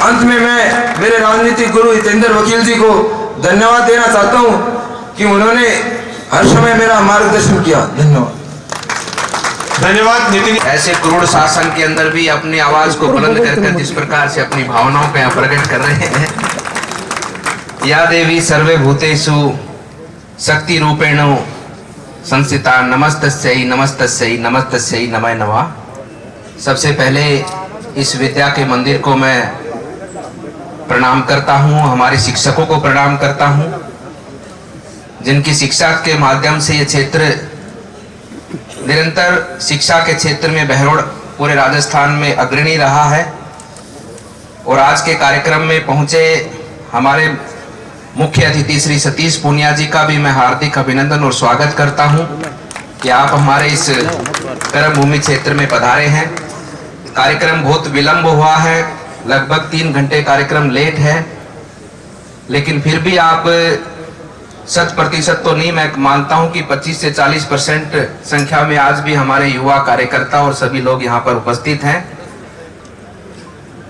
अंत में मैं मेरे राजनीतिक गुरु हितेंद्र वकील जी को धन्यवाद देना चाहता हूं कि उन्होंने हर समय मेरा मार्गदर्शन किया। धन्यवाद।
धन्यवाद नितिन।
ऐसे क्रूर शासन के अंदर भी अपनी आवाज को बुलंद कर जिस प्रकार से अपनी भावनाओं को प्रकट कर रहे हैं। या देवी सर्वे भूतेषु शक्ति रूपेण संस्थिता नमस्तस्यै नमस्तस्यै नमस्तस्यै नमः नमः। सबसे पहले इस विद्या के मंदिर को मैं प्रणाम करता हूँ, हमारे शिक्षकों को प्रणाम करता हूँ, जिनकी शिक्षा के माध्यम से ये क्षेत्र निरंतर शिक्षा के क्षेत्र में बहरोड़ पूरे राजस्थान में अग्रणी रहा है। और आज के कार्यक्रम में पहुंचे हमारे मुख्य अतिथि श्री सतीश पूनिया जी का भी मैं हार्दिक अभिनंदन और स्वागत करता हूं कि आप हमारे इस कर्म भूमि क्षेत्र में पधारे हैं। कार्यक्रम बहुत विलंब हुआ है, लगभग 3 घंटे कार्यक्रम लेट है, लेकिन फिर भी आप 100% तो नहीं, मैं मानता हूं कि 25 से 40% संख्या में आज भी हमारे युवा कार्यकर्ता और सभी लोग यहां पर उपस्थित हैं।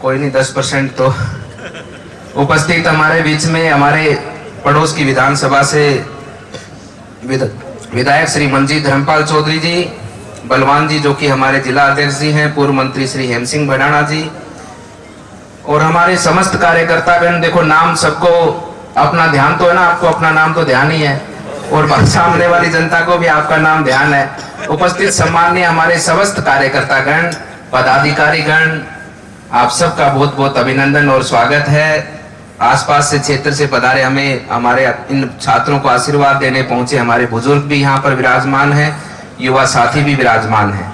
कोई नहीं, 10% तो उपस्थित हमारे बीच में हमारे पड़ोस की विधानसभा से विधायक श्री मंजीत धर्मपाल चौधरी जी, बलवान जी जो कि हमारे जिला अध्यक्ष जी हैं, पूर्व मंत्री श्री हेम सिंह भडाना जी और हमारे समस्त कार्यकर्तागण। देखो नाम सबको अपना ध्यान तो है ना, आपको अपना नाम तो ध्यान ही है और सामने वाली जनता को भी आपका नाम ध्यान है। उपस्थित सम्माननीय हमारे समस्त कार्यकर्तागण, पदाधिकारीगण, आप सबका बहुत बहुत अभिनंदन और स्वागत है। आसपास से क्षेत्र से पधारे हमें हमारे इन छात्रों को आशीर्वाद देने पहुंचे हमारे बुजुर्ग भी यहाँ पर विराजमान हैं, युवा साथी भी विराजमान हैं।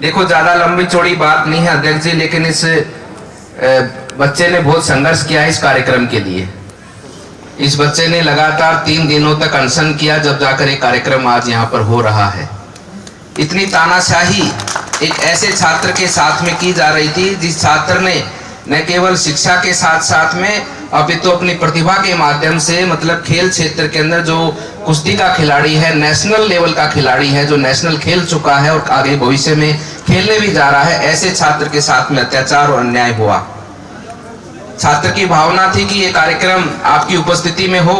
देखो ज्यादा लंबी चौड़ी बात नहीं है अध्यक्ष जी, लेकिन इस बच्चे ने बहुत संघर्ष किया है इस कार्यक्रम के लिए। इस बच्चे ने लगातार 3 दिनों तक अनशन किया, जब जाकर एक कार्यक्रम आज यहाँ पर हो रहा है। इतनी तानाशाही एक ऐसे छात्र के साथ में की जा रही थी जिस छात्र ने न केवल शिक्षा के साथ साथ में अभी तो अपनी प्रतिभा के माध्यम से, मतलब खेल क्षेत्र के अंदर जो कुश्ती का खिलाड़ी है, नेशनल लेवल का खिलाड़ी है, जो नेशनल खेल चुका है और आगे भविष्य में खेलने भी जा रहा है, ऐसे छात्र के साथ में अत्याचार और अन्याय हुआ। छात्र की भावना थी कि ये कार्यक्रम आपकी उपस्थिति में हो,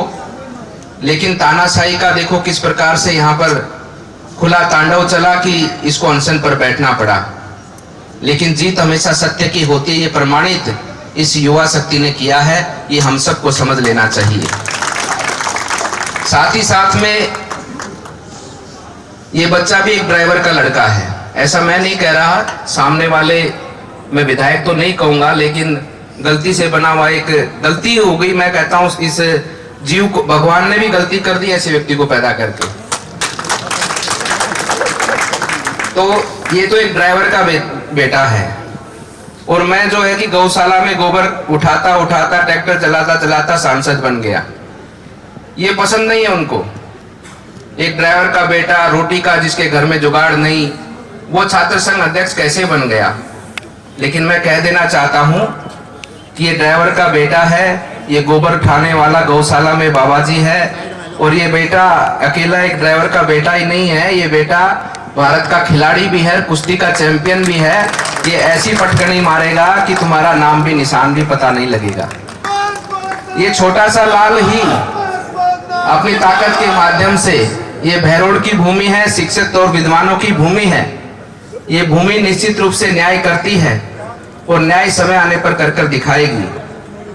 लेकिन तानाशाही का देखो किस प्रकार से यहाँ पर खुला तांडव चला कि इसको अनशन पर बैठना पड़ा। लेकिन जीत हमेशा सत्य की होती है, ये प्रमाणित इस युवा शक्ति ने किया है, ये हम सबको समझ लेना चाहिए। साथ ही साथ में ये बच्चा भी एक ड्राइवर का लड़का है, ऐसा मैं नहीं कह रहा, सामने वाले मैं विधायक तो नहीं कहूंगा, लेकिन गलती से बना हुआ एक गलती हो गई। मैं कहता हूं इस जीव को भगवान ने भी गलती कर दी ऐसे व्यक्ति को पैदा करके। तो ये तो एक ड्राइवर का बेटा है और मैं जो है कि गौशाला में गोबर उठाता उठाता ट्रैक्टर चलाता चलाता सांसद बन गया। ये पसंद नहीं है उनको। एक ड्राइवर का बेटा, रोटी का जिसके घर में जुगाड़ नहीं, वो छात्र संघ अध्यक्ष कैसे बन गया। लेकिन मैं कह देना चाहता हूं कि ये ड्राइवर का बेटा है, ये गोबर उठाने वाला गौशाला में बाबा जी है। और ये बेटा अकेला एक ड्राइवर का बेटा ही नहीं है, ये बेटा भारत का खिलाड़ी भी है, कुश्ती का चैंपियन भी है। ये ऐसी पटकनी मारेगा कि तुम्हारा नाम भी निशान भी पता नहीं लगेगा। ये छोटा सा लाल ही अपनी ताकत के माध्यम से, ये बहरोड़ की भूमि है, शिक्षक और विद्वानों की भूमि है। ये भूमि निश्चित रूप से न्याय करती है और न्याय समय आने पर कर दिखाएगी।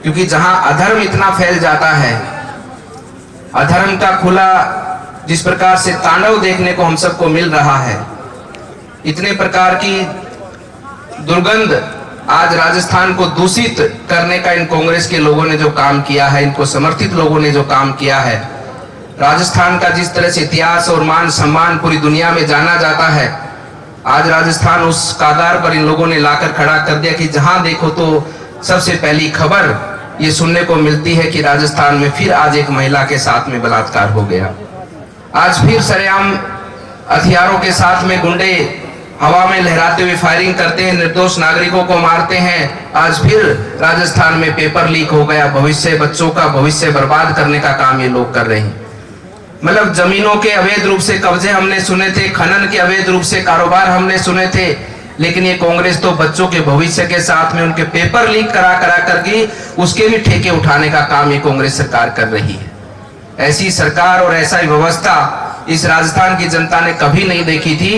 क्योंकि जहां अधर्म इतना फैल जाता है, अधर्म का खुला जिस प्रकार से तांडव देखने को हम सबको मिल रहा है, इतने प्रकार की दुर्गंध आज राजस्थान को दूषित करने का इन कांग्रेस के लोगों ने जो काम किया है, इनको समर्थित लोगों ने जो काम किया है, राजस्थान का जिस तरह से इतिहास और मान सम्मान पूरी दुनिया में जाना जाता है, आज राजस्थान उस कागार पर इन लोगों ने लाकर खड़ा कर दिया कि जहां देखो तो सबसे पहली खबर ये सुनने को मिलती है कि राजस्थान में फिर आज एक महिला के साथ में बलात्कार हो गया। आज फिर सरेआम हथियारों के साथ में गुंडे हवा में लहराते हुए फायरिंग करते हैं, निर्दोष नागरिकों को मारते हैं। आज फिर राजस्थान में पेपर लीक हो गया, भविष्य बच्चों का भविष्य बर्बाद करने का काम ये लोग कर रहे हैं। मतलब जमीनों के अवैध रूप से कब्जे हमने सुने थे, खनन के अवैध रूप से कारोबार हमने सुने थे, लेकिन ये कांग्रेस तो बच्चों के भविष्य के साथ में उनके पेपर लीक करा करके उसके भी ठेके उठाने का काम ये कांग्रेस सरकार कर रही है। ऐसी सरकार और ऐसा व्यवस्था इस राजस्थान की जनता ने कभी नहीं देखी थी,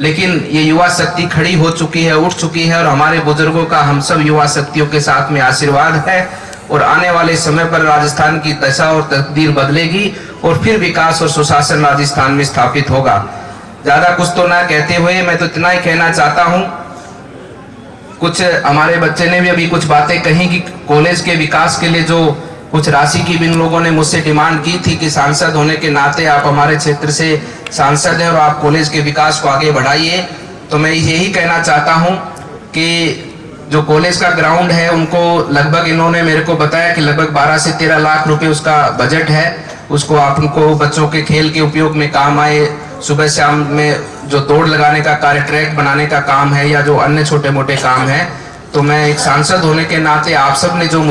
लेकिन ये युवा शक्ति खड़ी हो चुकी है, उठ चुकी है, और हमारे बुजुर्गों का हम सब युवा शक्तियों के साथ में आशीर्वाद है। और आने वाले समय पर राजस्थान की दशा और तकदीर बदलेगी और फिर विकास और सुशासन राजस्थान में स्थापित होगा। ज्यादा कुछ तो ना कहते हुए मैं तो इतना ही कहना चाहता हूं, कुछ हमारे बच्चे ने भी अभी कुछ बातें कही कि कॉलेज के विकास के लिए जो कुछ राशि की भी इन लोगों ने मुझसे डिमांड की थी कि सांसद होने के नाते आप हमारे क्षेत्र से सांसद हैं और आप कॉलेज के विकास को आगे बढ़ाइए। तो मैं यही कहना चाहता हूं कि जो कॉलेज का ग्राउंड है उनको लगभग इन्होंने मेरे को बताया कि लगभग 12 से 13 लाख रुपए उसका बजट है। उसको आप उनको बच्चों के खेल के उपयोग में काम आए, सुबह शाम में जो दौड़ लगाने का कार्य, ट्रैक बनाने का काम है, या जो अन्य छोटे मोटे काम है। तो मैं एक सांसद होने के नाते आप सब ने जो